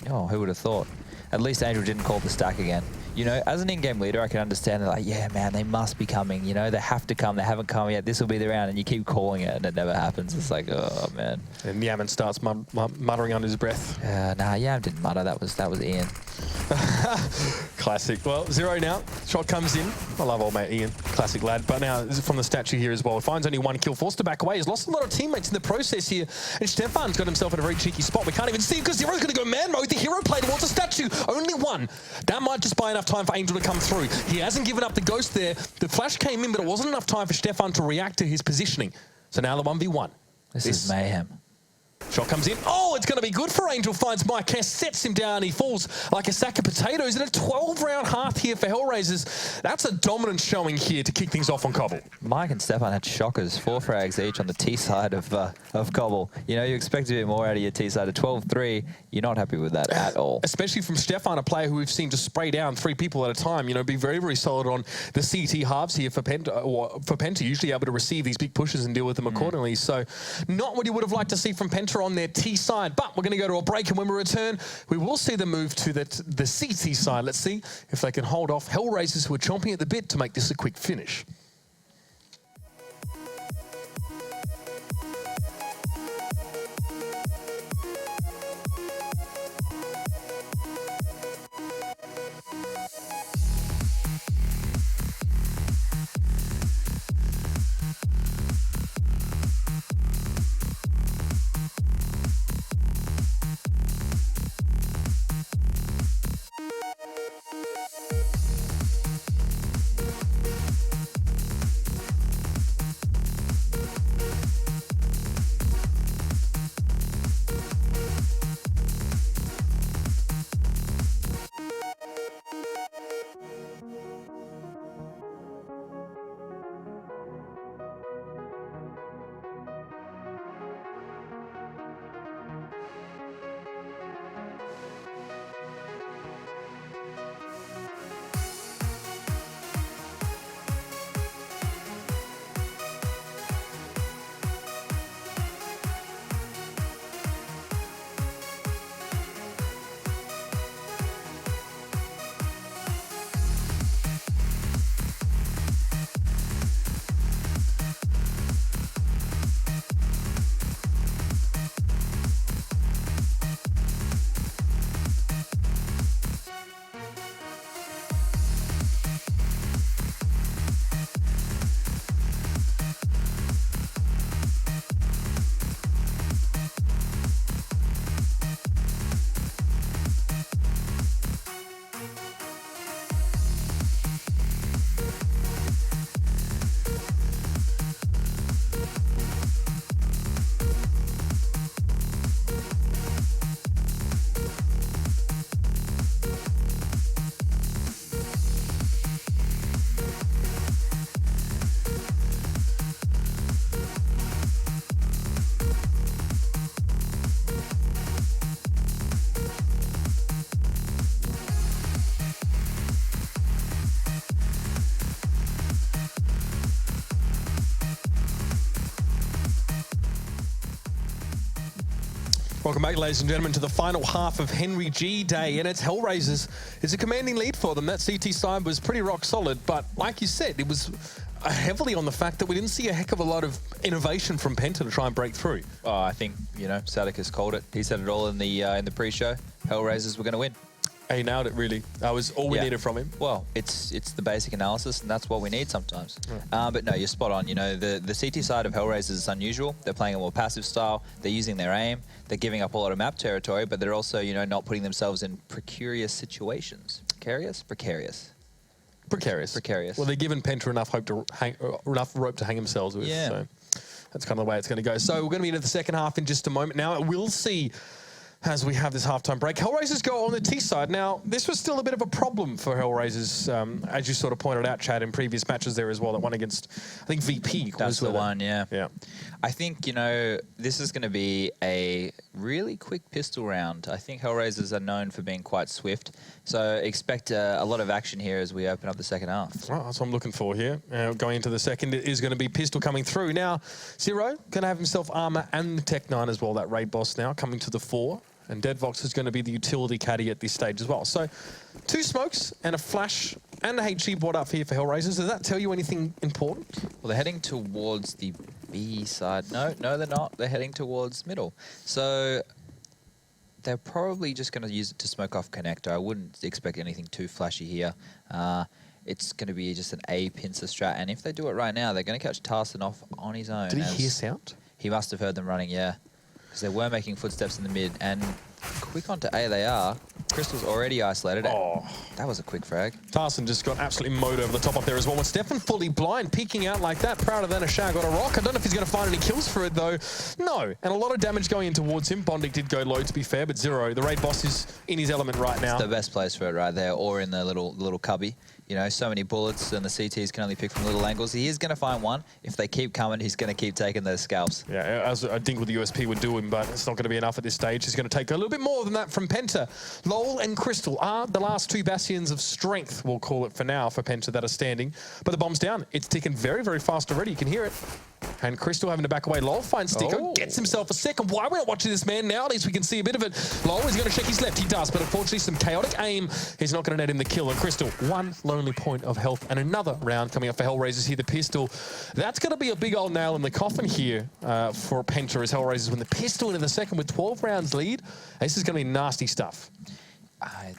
Oh, who would have thought? At least Angel didn't call the stack again. You know, as an in-game leader, I can understand that, like, yeah, man, they must be coming. You know, they have to come. They haven't come yet. This will be the round. And you keep calling it, and it never happens. It's like, oh, man. And Yaman starts muttering under his breath. Nah, Yam didn't mutter. That was Ian. Classic. Well, Zero now. Shot comes in. I love old mate Ian. Classic lad. But now, this is from the statue here as well. Finds only 1 kill. Forced to back away. He's lost a lot of teammates in the process here. And Stefan's got himself in a very cheeky spot. We can't even see him because Zero's going to go man mode. The hero play towards the statue. Only 1. That might just buy enough time for Angel to come through. He hasn't given up the ghost there. The flash came in, but it wasn't enough time for Stefan to react to his positioning. So now the 1v1. This is mayhem. Shot comes in. Oh, it's going to be good for Angel. Finds Mike S, sets him down. He falls like a sack of potatoes in a 12-round hearth here for Hellraisers. That's a dominant showing here to kick things off on Cbble. Mike and Stefan had shockers, 4 frags each on the T side of Cbble. You know, you expect a bit more out of your T side. A 12-3, you're not happy with that at all. Especially from Stefan, a player who we've seen just spray down 3 people at a time. You know, be very, very solid on the CT halves here for Penta. Or for Penta, usually able to receive these big pushes and deal with them accordingly. So, not what you would have liked to see from Penta on their T side, but we're going to go to a break, and when we return, we will see them move to the CT side. Let's see if they can hold off Hellraisers, who are chomping at the bit to make this a quick finish. Welcome back, ladies and gentlemen, to the final half of Henry G Day, and it's Hellraisers. It's a commanding lead for them. That CT side was pretty rock solid, but like you said, it was heavily on the fact that we didn't see a heck of a lot of innovation from Penta to try and break through. Oh, I think, Sadek has called it. He said it all in the pre-show. Hellraisers were going to win. He nailed it, really. That was all we needed from him. Well, it's the basic analysis, and that's what we need sometimes. But no, you're spot on. The CT side of Hellraisers is unusual. They're playing a more passive style. They're using their aim. They're giving up a lot of map territory, but they're also, not putting themselves in precarious situations. Precarious? Precarious. Precarious. Precarious. Well, they're giving Penta enough rope to hang themselves with. Yeah. So that's kind of the way it's going to go. So we're going to be into the second half in just a moment. Now, we'll see as we have this halftime break. Hellraisers go on the T side. Now, this was still a bit of a problem for Hellraisers, as you sort of pointed out, Chad, in previous matches there as well. That one against, I think, VP. That's the one, yeah. Yeah. I think, this is going to be a really quick pistol round. I think Hellraisers are known for being quite swift, so expect a lot of action here as we open up the second half. Well, that's what I'm looking for here. Going into the second, it is going to be pistol coming through. Now, Zero going to have himself armor and the Tech 9 as well, that raid boss now coming to the fore. And Deadvox is going to be the utility caddy at this stage as well. So 2 smokes and a flash and a HG brought up here for Hellraisers. Does that tell you anything important? Well, they're heading towards the B side. No, they're not. They're heading towards middle. So they're probably just going to use it to smoke off connector. I wouldn't expect anything too flashy here. It's going to be just an A pincer strat. And if they do it right now, they're going to catch Tarson off on his own. Did he hear sound? He must have heard them running, yeah. Because they were making footsteps in the mid, and quick onto A they are. Crystal's already isolated. Oh. That was a quick frag. Tarson just got absolutely mowed over the top up there as well. With Stefan fully blind, peeking out like that. Prouder than a shag on a rock. I don't know if he's going to find any kills for it, though. No. And a lot of damage going in towards him. Bondic did go low, to be fair, but Zero, the raid boss, is in his element right now. It's the best place for it right there, or in the little cubby. So many bullets, and the CTs can only pick from little angles. He is going to find one. If they keep coming, he's going to keep taking those scalps. Yeah, as I think with the USP would do him, but it's not going to be enough at this stage. He's going to take a little bit more than that from Penta. Lol and Crystal are the last 2 bastions of strength, we'll call it for now, for Penta that are standing. But the bomb's down. It's ticking very, very fast already. You can hear it. And Crystal having to back away. Lol finds Sticker, gets himself a second. Why are we not watching this man now? At least we can see a bit of it. Lol is going to check his left. He does, but unfortunately some chaotic aim. He's not going to net him the kill. And Crystal, 1 lonely point of health. And another round coming up for Hellraisers here. The pistol. That's going to be a big old nail in the coffin here for Penta as Hellraisers win the pistol into the second with 12 rounds lead. This is going to be nasty stuff.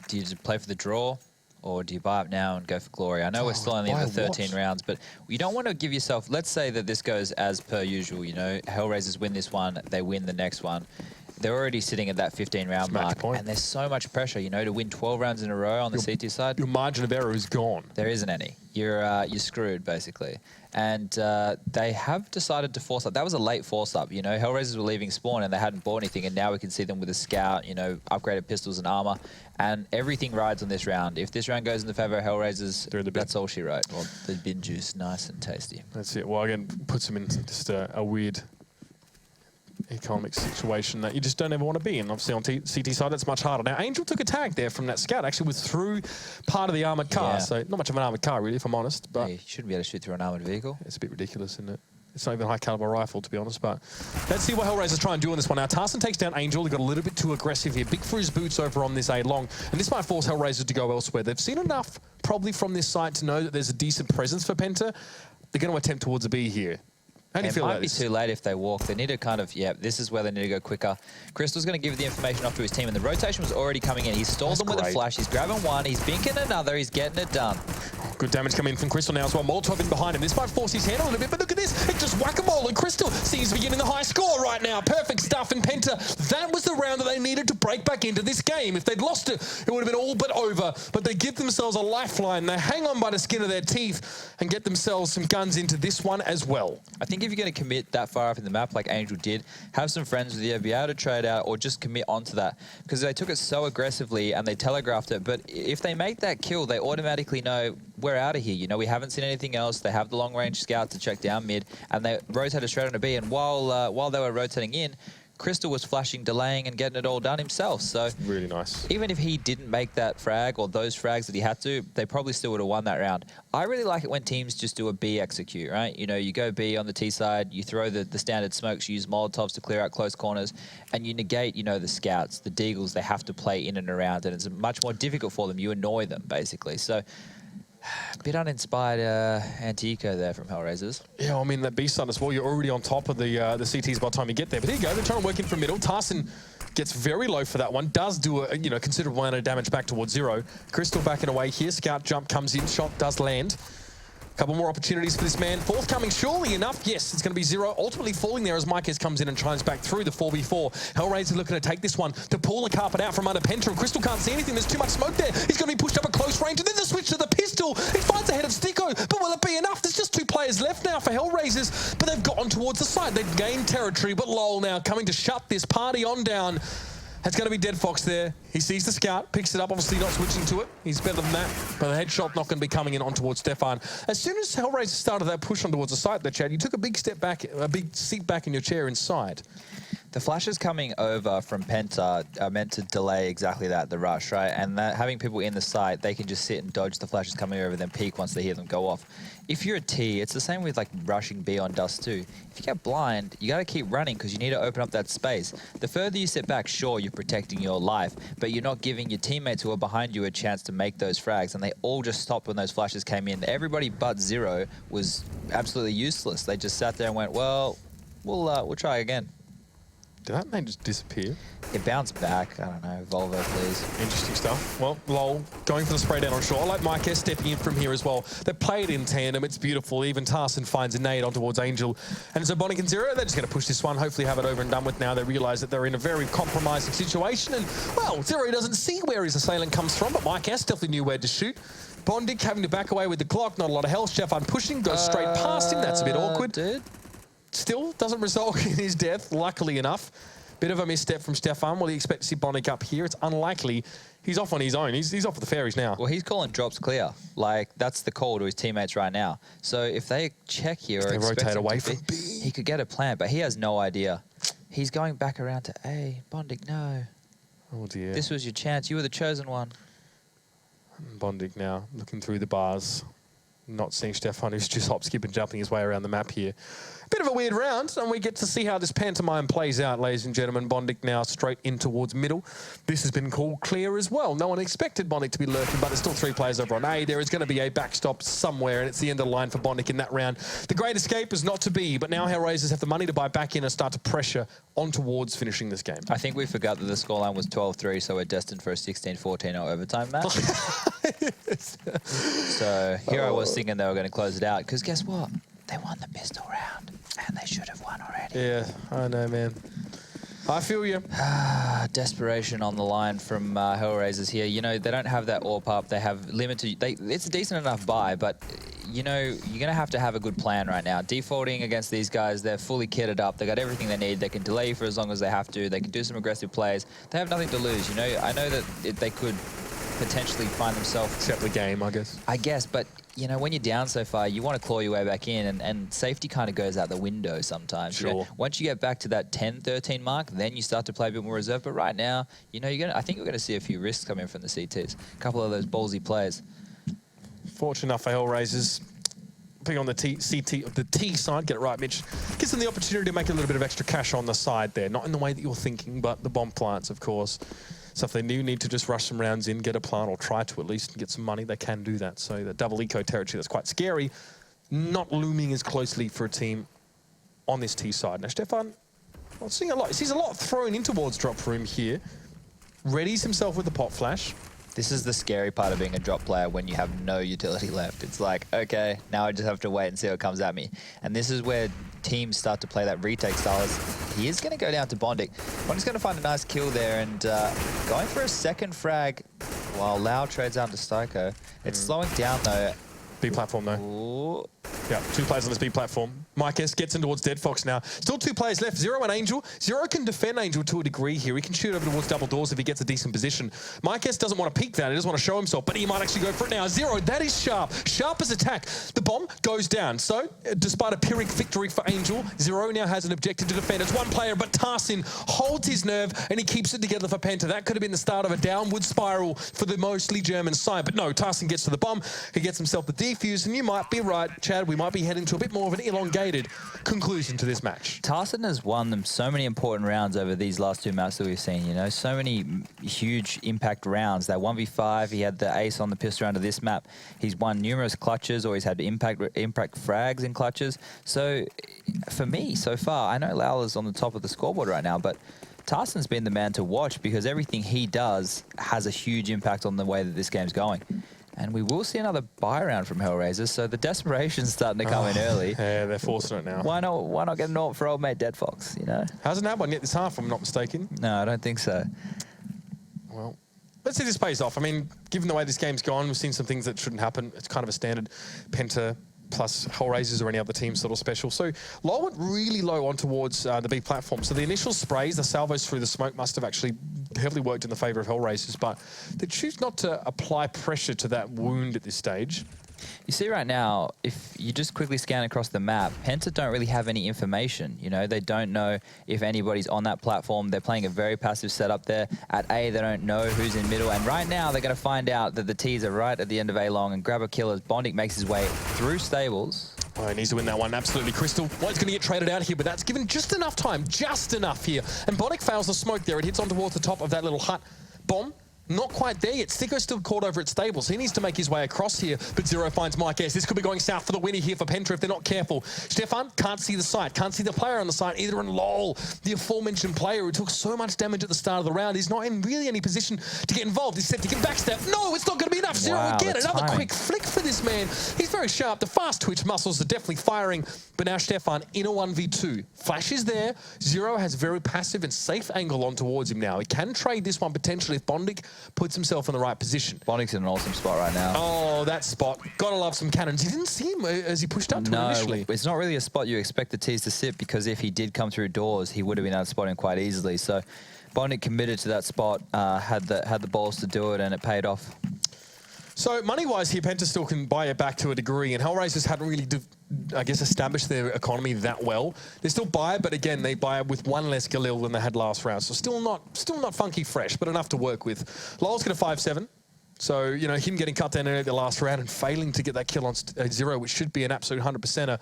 Do you just play for the draw? Or do you buy up now and go for glory? I know we're still only in the 13 rounds, but you don't want to give yourself... Let's say that this goes as per usual. Hellraisers win this one, they win the next one. They're already sitting at that 15-round mark, and there's so much pressure, to win 12 rounds in a row on the CT side. Your margin of error is gone. There isn't any. You're screwed, basically. And they have decided to force up. That was a late force up. Hellraisers were leaving spawn and they hadn't bought anything, and now we can see them with a scout, upgraded pistols and armor, and everything rides on this round. If this round goes in the favor of Hellraisers, that's all she wrote. Well, the bin juice, nice and tasty. That's it. Well, again, puts them in just a weird economic situation that you just don't ever want to be in. Obviously on CT side, that's much harder. Now, Angel took a tag there from that scout, actually was through part of the armoured car, so not much of an armoured car, really, if I'm honest. But you shouldn't be able to shoot through an armoured vehicle. It's a bit ridiculous, isn't it? It's not even a high-caliber rifle, to be honest, but let's see what Hellraisers try and do on this one. Now, Tarson takes down Angel. He got a little bit too aggressive here. Big for his boots over on this A-long, and this might force Hellraisers to go elsewhere. They've seen enough, probably from this site, to know that there's a decent presence for Penta. They're going to attempt towards a B here. How do you feel about this? It might be too late if they walk. They need to kind of, this is where they need to go quicker. Crystal's going to give the information off to his team, and the rotation was already coming in. He stalled them with a flash. He's grabbing one. He's binking another. He's getting it done. Good damage coming in from Crystal now as well. Molotov in behind him. This might force his hand a little bit, but look at this. It just whack-a-mole, and Crystal seems to be getting the high score right now. Perfect stuff in Penta. That was the round that they needed to break back into this game. If they'd lost it, it would have been all but over. But they give themselves a lifeline. They hang on by the skin of their teeth and get themselves some guns into this one as well. I think if you're going to commit that far up in the map like Angel did, have some friends with you, be able to trade out or just commit onto that. Because they took it so aggressively and they telegraphed it. But if they make that kill, they automatically know we're out of here. We haven't seen anything else. They have the long-range scout to check down mid, and they rotated straight on a B. And while they were rotating in, Crystal was flashing, delaying, and getting it all done himself. So really nice. Even if he didn't make that frag or those frags that he had to, they probably still would have won that round. I really like it when teams just do a B execute, right? You know, you go B on the T side, you throw the standard smokes, you use Molotovs to clear out close corners, and you negate, you know, the scouts, the deagles, they have to play in and around, and it's much more difficult for them. You annoy them, basically. So a bit uninspired anti-eco there from Hellraisers. Yeah, I mean, that B side as well, you're already on top of the CTs by the time you get there. But here you go, they're trying to work in from middle. Tarson gets very low for that one, does do a considerable amount of damage back towards 0. Crystal backing away here, scout jump comes in, shot does land. Couple more opportunities for this man. Forthcoming, surely enough. Yes, it's going to be 0. Ultimately falling there as Marquez comes in and tries back through the 4v4. Hellraiser looking to take this one to pull the carpet out from under PENTA. Crystal can't see anything. There's too much smoke there. He's going to be pushed up at close range. And then the switch to the pistol. He finds a head of Sticko. But will it be enough? There's just 2 players left now for Hellraisers. But they've gotten towards the side. They've gained territory. But LOL now coming to shut this party on down. It's going to be Dead Fox there. He sees the scout, picks it up, obviously not switching to it. He's better than that. But the headshot not going to be coming in on towards Stefan. As soon as Hellraiser started that push on towards the side there, Chad, you took a big step back, a big seat back in your chair inside. The flashes coming over from PENTA are meant to delay exactly that, the rush, right? And that, having people in the site, they can just sit and dodge the flashes coming over, then peek once they hear them go off. If you're a T, it's the same with like rushing B on Dust too. If you get blind, you got to keep running because you need to open up that space. The further you sit back, sure, you're protecting your life, but you're not giving your teammates who are behind you a chance to make those frags, and they all just stopped when those flashes came in. Everybody but 0 was absolutely useless. They just sat there and went, well, we'll try again. Did that man just disappear? It bounced back. I don't know. Volvo, please. Interesting stuff. Well, LOL going for the spray down on shore. I like Marquez stepping in from here as well. They play it in tandem. It's beautiful. Even Tarson finds a nade on towards Angel. And so Bonnick and 0, they're just going to push this one, hopefully have it over and done with now. They realise that they're in a very compromising situation. And, well, 0 doesn't see where his assailant comes from, but Marquez definitely knew where to shoot. Bondic having to back away with the clock. Not a lot of health. Stefan pushing, goes straight past him. That's a bit awkward. Dude. Still doesn't result in his death, luckily enough. Bit of a misstep from Stefan. Will he expect to see Bonnick up here? It's unlikely. He's off on his own. He's off with the fairies now. Well, he's calling drops clear. Like, that's the call to his teammates right now. So if they check here, they rotate away from B, he could get a plant, but he has no idea. He's going back around to A. Bondic, no. Oh, dear. This was your chance. You were the chosen one. Bondic now looking through the bars. Not seeing Stefan, who's just hop, skip and jumping his way around the map here. Bit of a weird round, and we get to see how this pantomime plays out, ladies and gentlemen. Bondic now straight in towards middle. This has been called clear as well. No one expected Bondic to be lurking, but there's still 3 players over on A. There is going to be a backstop somewhere, and it's the end of the line for Bondic in that round. The great escape is not to be, but now Hellraisers have the money to buy back in and start to pressure on towards finishing this game. I think we forgot that the scoreline was 12-3, so we're destined for a 16-14 overtime match. So here I was thinking they were going to close it out, because guess what? They won the pistol round, and they should have won already. Yeah, I know, man. I feel you. Desperation on the line from Hellraisers here. You know, they don't have that AWP up. They have limited... it's a decent enough buy, but, you know, you're going to have a good plan right now. Defaulting against these guys, they're fully kitted up. They got everything they need. They can delay you for as long as they have to. They can do some aggressive plays. They have nothing to lose, you know. I know that they could potentially find themselves... Accept the game, I guess. I guess, but... You know, when you're down so far, you want to claw your way back in, and safety kind of goes out the window sometimes. Sure. You know, once you get back to that 10, 13 mark, then you start to play a bit more reserve. But right now, you know, I think we're going to see a few risks come in from the CTs. A couple of those ballsy plays. Fortunate enough for Hellraisers. Being on the T side, get it right, Mitch. Gives them the opportunity to make a little bit of extra cash on the side there. Not in the way that you're thinking, but the bomb plants, of course. So if they do need to just rush some rounds in, get a plant, or try to at least get some money, they can do that. So the double eco territory, that's quite scary, not looming as closely for a team on this T side. Now, Stefan, I'm seeing a lot. He sees a lot thrown in towards drop room here. Readies himself with the pop flash. This is the scary part of being a drop player when you have no utility left. It's like, okay, now I just have to wait and see what comes at me. And this is where teams start to play that retake style. He is going to go down to Bondic. Bondic's going to find a nice kill there, and going for a second frag while Lau trades down to Styko. It's slowing down, though. B platform, though. Ooh. Yeah, 2 players on this B platform. Micus gets in towards Dead Fox now. Still 2 players left, Zero and Angel. Zero can defend Angel to a degree here. He can shoot over towards double doors if he gets a decent position. Micus doesn't want to peek that. He doesn't want to show himself, but he might actually go for it now. Zero, that is sharp. Sharp as attack. The bomb goes down. So, despite a Pyrrhic victory for Angel, Zero now has an objective to defend. It's 1 player, but Tarsin holds his nerve and he keeps it together for Penta. That could have been the start of a downward spiral for the mostly German side. But no, Tarsin gets to the bomb. He gets himself the defuse, and you might be right, Chad. We might be heading to a bit more of an elongated conclusion to this match. Tarsin has won them so many important rounds over these last 2 maps that we've seen, you know, so many huge impact rounds. That 1v5, he had the ace on the pistol round of this map. He's won numerous clutches, or he's had impact frags in clutches. So for me, so far, I know Lowler's on the top of the scoreboard right now, but Tarsin's been the man to watch because everything he does has a huge impact on the way that this game's going. And we will see another buy round from Hellraisers, so the desperation's starting to come in early. Yeah, they're forcing it now. Why not get an ult for old mate Dead Fox, you know? Hasn't had one yet this half, if I'm not mistaken. No, I don't think so. Well, let's see if this pays off. I mean, given the way this game's gone, we've seen some things that shouldn't happen. It's kind of a standard Penta plus Hellraisers or any other team sort of special. So Lowell went really low on towards the B platform. So the initial sprays, the salvos through the smoke must have actually heavily worked in the favour of Hellraisers, but they choose not to apply pressure to that wound at this stage. You see right now, if you just quickly scan across the map, Penta don't really have any information. You know, they don't know if anybody's on that platform. They're playing a very passive setup there. At A, they don't know who's in middle. And right now, they're going to find out that the T's are right at the end of A long and grab a kill as Bondic makes his way through stables. Oh, he needs to win that one, absolutely. Crystal, well, he's going to get traded out here, but that's given just enough time, just enough here. And Bondic fails the smoke there. It hits on towards the top of that little hut. Bomb. Not quite there yet. Sticko's still caught over at stables. He needs to make his way across here, but Zero finds Mike S. This could be going south for the winner here for Penta if they're not careful. Stefan can't see the site, can't see the player on the site either, and lol, the aforementioned player who took so much damage at the start of the round, he's not in really any position to get involved. He's set to get backstep. No, it's not going to be enough. Zero again, another quick flick for this man. He's very sharp. The fast twitch muscles are definitely firing, but now Stefan in a 1v2. Flash is there. Zero has very passive and safe angle on towards him now. He can trade this one potentially if Bondic puts himself in the right position. Bondic's in an awesome spot right now. Oh, that spot. Gotta love some cannons. He didn't see him as he pushed up to him initially. It's not really a spot you expect the T's to sit, because if he did come through doors, he would have been able to spot him quite easily. So Bondic committed to that spot, had the balls to do it, and it paid off. So money-wise here, Penta still can buy it back to a degree, and Hellraisers hadn't really, I guess, established their economy that well. They still buy it, but again, they buy it with 1 less Galil than they had last round. So still not funky fresh, but enough to work with. Lowell's got a 5-7. So, you know, him getting cut down in the last round and failing to get that kill on Zero, which should be an absolute 100%er,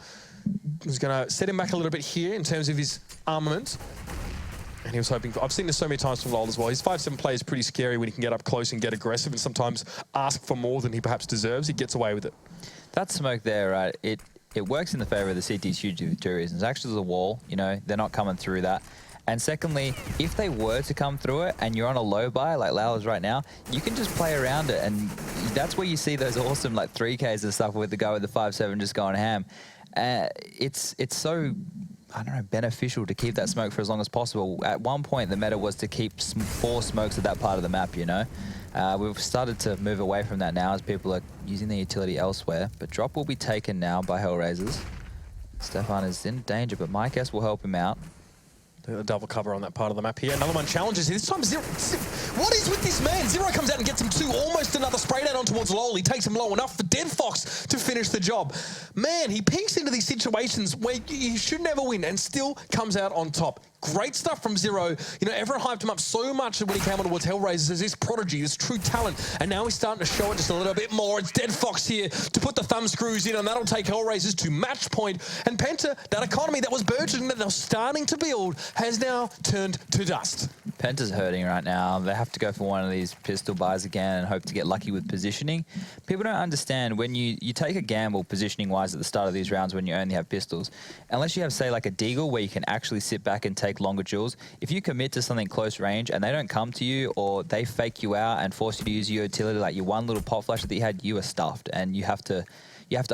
is going to set him back a little bit here in terms of his armament. And he was hoping for, I've seen this so many times from Lowell as well. His 5-7 play is pretty scary when he can get up close and get aggressive and sometimes ask for more than he perhaps deserves. He gets away with it. That smoke there, right, it works in the favour of the CT's hugely for 2 reasons. Actually, there's a wall, you know, they're not coming through that. And secondly, if they were to come through it and you're on a low buy like Lowell's right now, you can just play around it. And that's where you see those awesome like 3Ks and stuff with the guy with the 5-7 just going ham. It's so, I don't know, beneficial to keep that smoke for as long as possible. At one point, the meta was to keep 4 smokes at that part of the map, you know. We've started to move away from that now as people are using the utility elsewhere. But drop will be taken now by Hellraisers. Stefan is in danger, but Mike S will help him out. A double cover on that part of the map here. Another one challenges. This time Zero. What is with this man? Zero comes out and gets him 2. Almost another spray down on towards Lowell. He takes him low enough for Dead Fox to finish the job. Man, he peeks into these situations where he should never win and still comes out on top. Great stuff from Zero. You know, everyone hyped him up so much when he came on towards Hellraisers as this prodigy, this true talent. And now he's starting to show it just a little bit more. It's Dead Fox here to put the thumb screws in, and that'll take Hellraisers to match point. And Penta, that economy that was burgeoning, that they're starting to build, has now turned to dust. Penta's hurting right now. They have to go for one of these pistol buys again and hope to get lucky with positioning. People don't understand when you take a gamble positioning-wise at the start of these rounds when you only have pistols. Unless you have, say, like a Deagle where you can actually sit back and take longer duels, if you commit to something close range and they don't come to you or they fake you out and force you to use your utility, like your one little pop flash that you had, you are stuffed, and you have to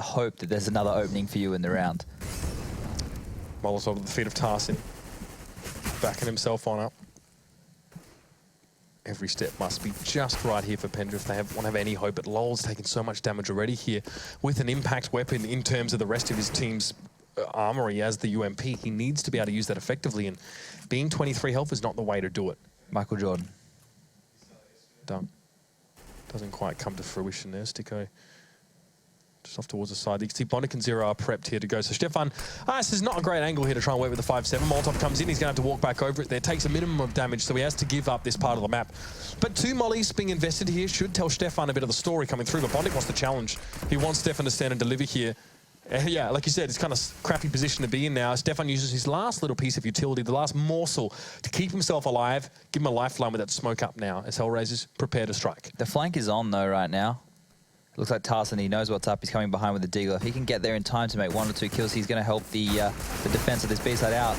hope that there's another opening for you in the round. Molotov at the feet of Tarsin, backing himself on up. Every step must be just right here for Penta if they want to have any hope. But Lol's taken so much damage already here with an impact weapon in terms of the rest of his team's armory as the UMP. He needs to be able to use that effectively, and being 23 health is not the way to do it. Michael Jordan. Done. Doesn't quite come to fruition there, Sticko. Just off towards the side. You can see Bondic and Zero are prepped here to go. So Stefan, this is not a great angle here to try and work with the 5-7. Molotov comes in, he's going to have to walk back over it there. Takes a minimum of damage, so he has to give up this part of the map. But 2 mollies being invested here should tell Stefan a bit of the story coming through, but Bondic wants the challenge. He wants Stefan to stand and deliver here. Yeah, like you said, it's kind of crappy position to be in now. Stefan uses his last little piece of utility, the last morsel, to keep himself alive, give him a lifeline with that smoke up now as Hellraisers prepare to strike. The flank is on, though, right now. Looks like Tarson, he knows what's up. He's coming behind with the Deagle. If he can get there in time to make 1 or 2 kills, he's going to help the defense of this B-side out.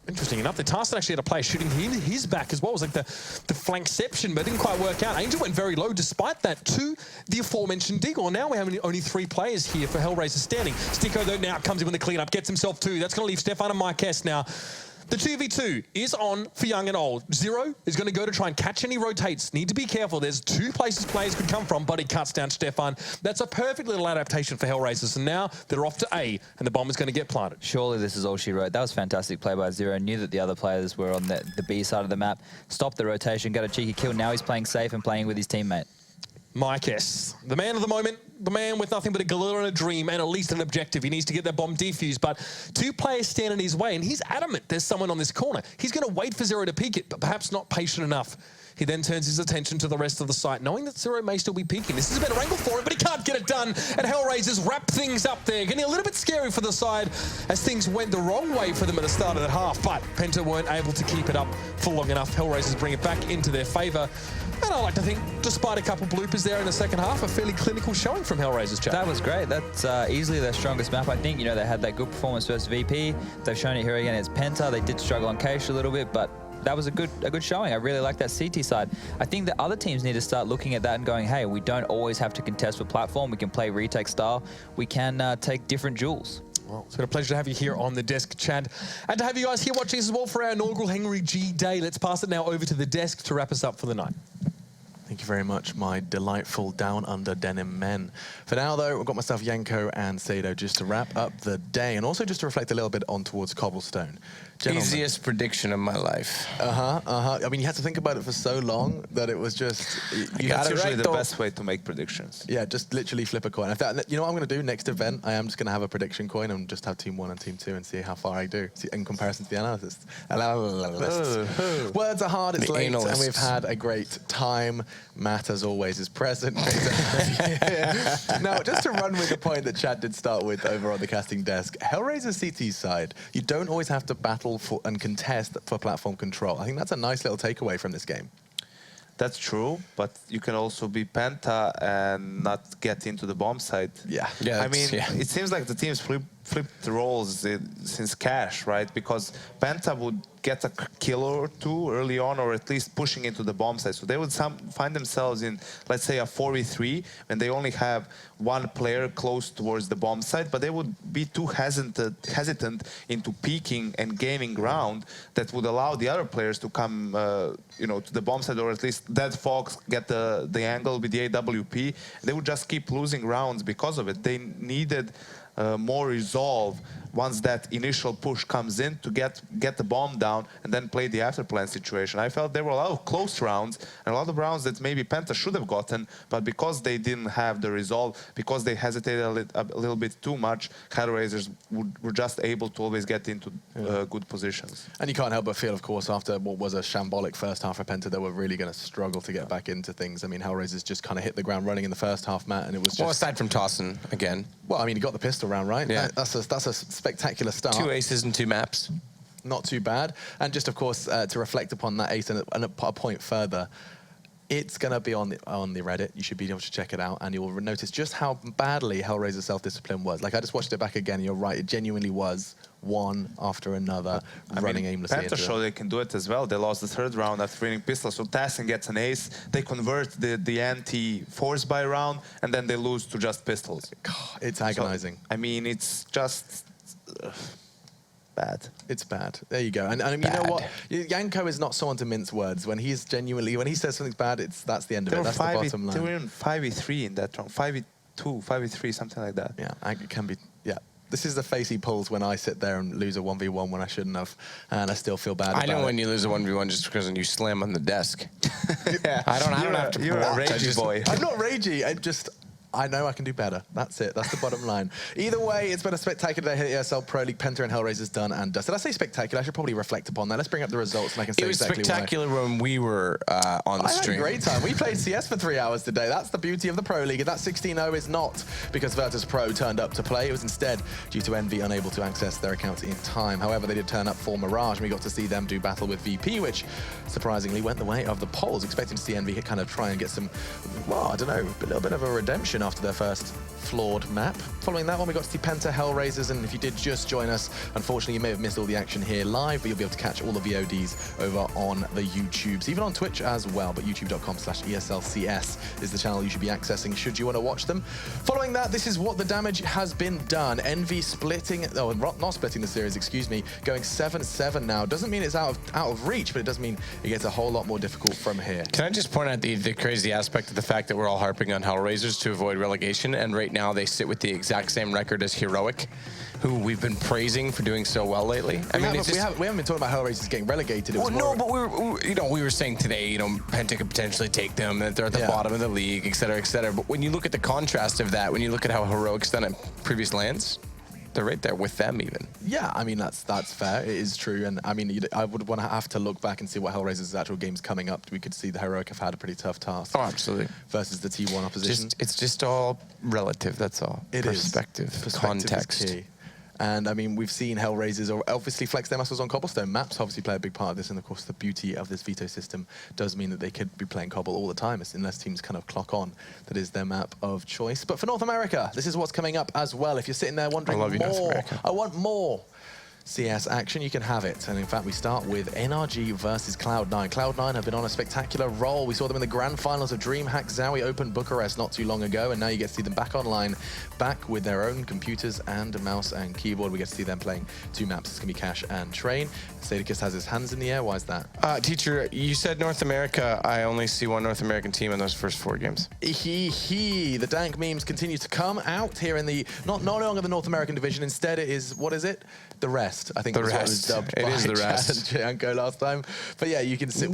Interesting enough, the Tarson actually had a player shooting his back as well. It was like the flankception, but it didn't quite work out. Angel went very low despite that to the aforementioned Deagle. Now we have only 3 players here for Hellraisers standing. Sticko, though, now comes in with the cleanup, gets himself 2. That's going to leave Stefan and Mike S now. The 2v2 is on for young and old. Zero is going to go to try and catch any rotates. Need to be careful. There's 2 places players could come from, but he cuts down Stefan. That's a perfect little adaptation for Hellraisers. And now they're off to A, and the bomb is going to get planted. Surely this is all she wrote. That was fantastic play by Zero. Knew that the other players were on the B side of the map. Stopped the rotation, got a cheeky kill. Now he's playing safe and playing with his teammate. Mike S, the man of the moment, the man with nothing but a galore and a dream and at least an objective. He needs to get that bomb defused, but 2 players stand in his way, and he's adamant there's someone on this corner. He's going to wait for Zero to peek it, but perhaps not patient enough. He then turns his attention to the rest of the site, knowing that Zero may still be peeking. This is a better angle for him, but he can't get it done. And Hellraisers wrap things up there. Getting a little bit scary for the side as things went the wrong way for them at the start of that half. But Penta weren't able to keep it up for long enough. Hellraisers bring it back into their favour. And I like to think, despite a couple bloopers there in the second half, a fairly clinical showing from Hellraisers, chat. That was great. That's easily their strongest map, I think. You know, they had that good performance versus VP. They've shown it here again as Penta. They did struggle on Cache a little bit, but that was a good showing. I really like that CT side. I think the other teams need to start looking at that and going, hey, we don't always have to contest for platform. We can play retake style. We can take different duels. Well, it's been a pleasure to have you here on the desk, Chad. And to have you guys here watching as well for our inaugural Henry G Day. Let's pass it now over to the desk to wrap us up for the night. Thank you very much, my delightful down-under denim men. For now, though, I've got myself Yanko and Sado just to wrap up the day and also just to reflect a little bit on towards Cobblestone. Gentlemen. Easiest prediction of my life. I mean, you had to think about it for so long that it was just... That's usually the best way to make predictions. Yeah, just literally flip a coin. In fact, you know what I'm going to do next event? I am just going to have a prediction coin and just have Team 1 and Team 2 and see how far I do in comparison to the analysts. Words are hard, it's late, and we've had a great time. Matt, as always, is present. Now, just to run with the point that Chad did start with over on the casting desk, Hellraiser CT side, you don't always have to battle for and contest for platform control. I think that's a nice little takeaway from this game. That's true, but you can also be Penta and not get into the bomb site. Yeah. I mean, it seems like the teams flipped the roles since Cache, right? Because Penta would get a kill or 2 early on, or at least pushing into the bomb site. So they would find themselves in, let's say, a 4v3, and they only have 1 player close towards the bomb site, but they would be too hesitant into peeking and gaining ground that would allow the other players to come, you know, to the bomb site, or at least Dead Fox get the angle with the AWP. They would just keep losing rounds because of it. They needed more resolve once that initial push comes in to get the bomb down and then play the afterplan situation. I felt there were a lot of close rounds and a lot of rounds that maybe Penta should have gotten, but because they didn't have the resolve, because they hesitated a little bit too much, Hellraisers were just able to always get into good positions. And you can't help but feel, of course, after what was a shambolic first half for Penta, they were really going to struggle to get back into things. I mean, Hellraisers just kind of hit the ground running in the first half, Matt, and it was just... Well, aside from Tossin, again. Well, I mean, he got the pistol round, right? Yeah. That's a spectacular start. 2 aces and 2 maps. Not too bad. And just, of course, to reflect upon that ace and a point further, it's going to be on the Reddit. You should be able to check it out, and you'll notice just how badly Hellraiser self-discipline was. Like, I just watched it back again, and you're right, it genuinely was one after another, running aimlessly into Penta show they can do it as well. They lost the 3rd round after winning pistol, so Tassin gets an ace. They convert the anti-force buy round, and then they lose to just pistols. It's agonizing. So, I mean, it's just... bad. It's bad. There you go. And you know what? Yanko is not someone to mince words. When he says something's bad, that's the end of it. That's the bottom line. They were in 5v3 in that round. 5v2, 5v3, something like that. Yeah, it can be. Yeah. This is the face he pulls when I sit there and lose a 1v1 when I shouldn't have, and I still feel bad about it. I know when you lose a 1v1 just because you slam on the desk. Yeah. I don't have to. You're a ragey boy. I'm not ragey. I know I can do better. That's it. That's the bottom line. Either way, it's been a spectacular day here at ESL Pro League. Penta and Hellraisers done and dusted. I say spectacular. I should probably reflect upon that. Let's bring up the results and I can say exactly why. It was spectacular when we were on the stream. I had a great time. We played CS for 3 hours today. That's the beauty of the Pro League. And that 16-0 is not because Virtus Pro turned up to play. It was instead due to Envy unable to access their accounts in time. However, they did turn up for Mirage, and we got to see them do battle with VP, which surprisingly went the way of the polls. Expecting to see Envy kind of try and get some, well, I don't know, a little bit of a redemption after their first flawed map. Following that one, we got to see Penta, Hellraisers, and if you did just join us, unfortunately, you may have missed all the action here live, but you'll be able to catch all the VODs over on the YouTubes, even on Twitch as well, but youtube.com/ESLCS is the channel you should be accessing should you want to watch them. Following that, this is what the damage has been done. Envy splitting, oh, not splitting the series, excuse me, going 7-7 now. Doesn't mean it's out of reach, but it does mean it gets a whole lot more difficult from here. Can I just point out the crazy aspect of the fact that we're all harping on Hellraisers to avoid relegation, and right now they sit with the exact same record as Heroic, who we've been praising for doing so well lately. We haven't been talking about Hellraisers getting relegated. Well, no, but we were saying today, Penta could potentially take them, that they're at the bottom of the league, et cetera, et cetera. But when you look at the contrast of that, when you look at how Heroic's done at previous lands, they're right there with them even. Yeah, I mean, that's fair. It is true. And I mean, I would want to have to look back and see what Hellraisers' actual games coming up. We could see the Heroic have had a pretty tough task. Oh, absolutely. Versus the T1 opposition. It's just all relative, that's all. Perspective, context. Is key. And I mean, we've seen Hellraisers obviously flex their muscles on Cobblestone. Maps obviously play a big part of this, and of course the beauty of this veto system does mean that they could be playing Cobble all the time, unless teams kind of clock on. That is their map of choice. But for North America, this is what's coming up as well. If you're sitting there wondering I want more CS action, you can have it. And in fact, we start with NRG versus Cloud9. Cloud9 have been on a spectacular roll. We saw them in the grand finals of DreamHack Zowie Open Bucharest not too long ago, and now you get to see them back online, back with their own computers and a mouse and keyboard. We get to see them playing 2 maps. It's going to be Cash and Train. Sadicus has his hands in the air. Why is that? Teacher, you said North America. I only see one North American team in those first 4 games. The dank memes continue to come out here in the, not longer the North American division. Instead, it is, what is it? The rest. I think the that's what it rest. was dubbed It by is the Chad rest. and Janko last time. But yeah, you can see.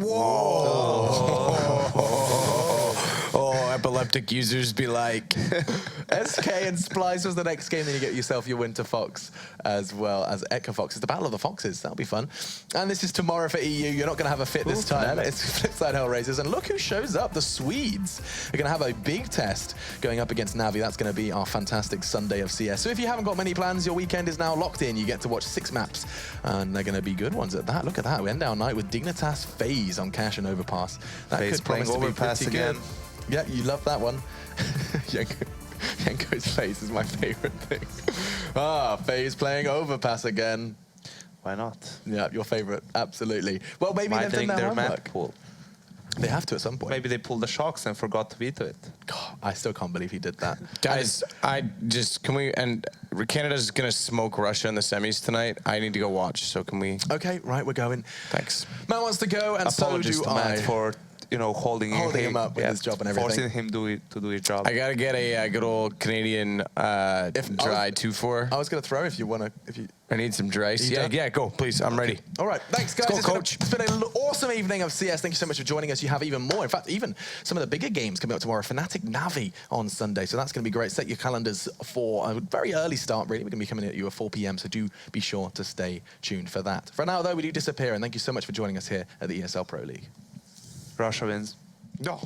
Epileptic users be like. SK and Splice was the next game, then you get yourself your Winter Fox as well as Echo Fox. It's the Battle of the Foxes. That'll be fun. And this is tomorrow for EU. You're not going to have a fit this time. It's Flipside Hellraisers. And look who shows up. The Swedes are going to have a big test going up against Navi. That's going to be our fantastic Sunday of CS. So if you haven't got many plans, your weekend is now locked in. You get to watch 6 maps, and they're going to be good ones at that. Look at that. We end our night with Dignitas FaZe on Cash and Overpass. That FaZe could promise to be Overpass pretty again. good. Yeah, you love that one. Yanko's face is my favorite thing. FaZe playing Overpass again. Why not? Yeah, your favorite, absolutely. Well, maybe they've done their map pool. They have to at some point. Maybe they pulled the shocks and forgot to veto it. God, I still can't believe he did that. Guys, and Canada's going to smoke Russia in the semis tonight. I need to go watch, so can we? Okay, right, we're going. Thanks. Matt wants to go, and Apologies so do to I. Matt for holding him up with his job and everything. Forcing him to do his job. I gotta get a good old Canadian dry 2-4. I was going to throw if you want to. I need some dry. Yeah, go, please. I'm ready. All right, thanks, guys. Let's go, Coach. It's been an awesome evening of CS. Thank you so much for joining us. You have even more. In fact, even some of the bigger games coming up tomorrow. Fnatic Navi on Sunday, so that's going to be great. Set your calendars for a very early start, really. We're going to be coming at you at 4 p.m., so do be sure to stay tuned for that. For now, though, we do disappear, and thank you so much for joining us here at the ESL Pro League. Russia wins. No.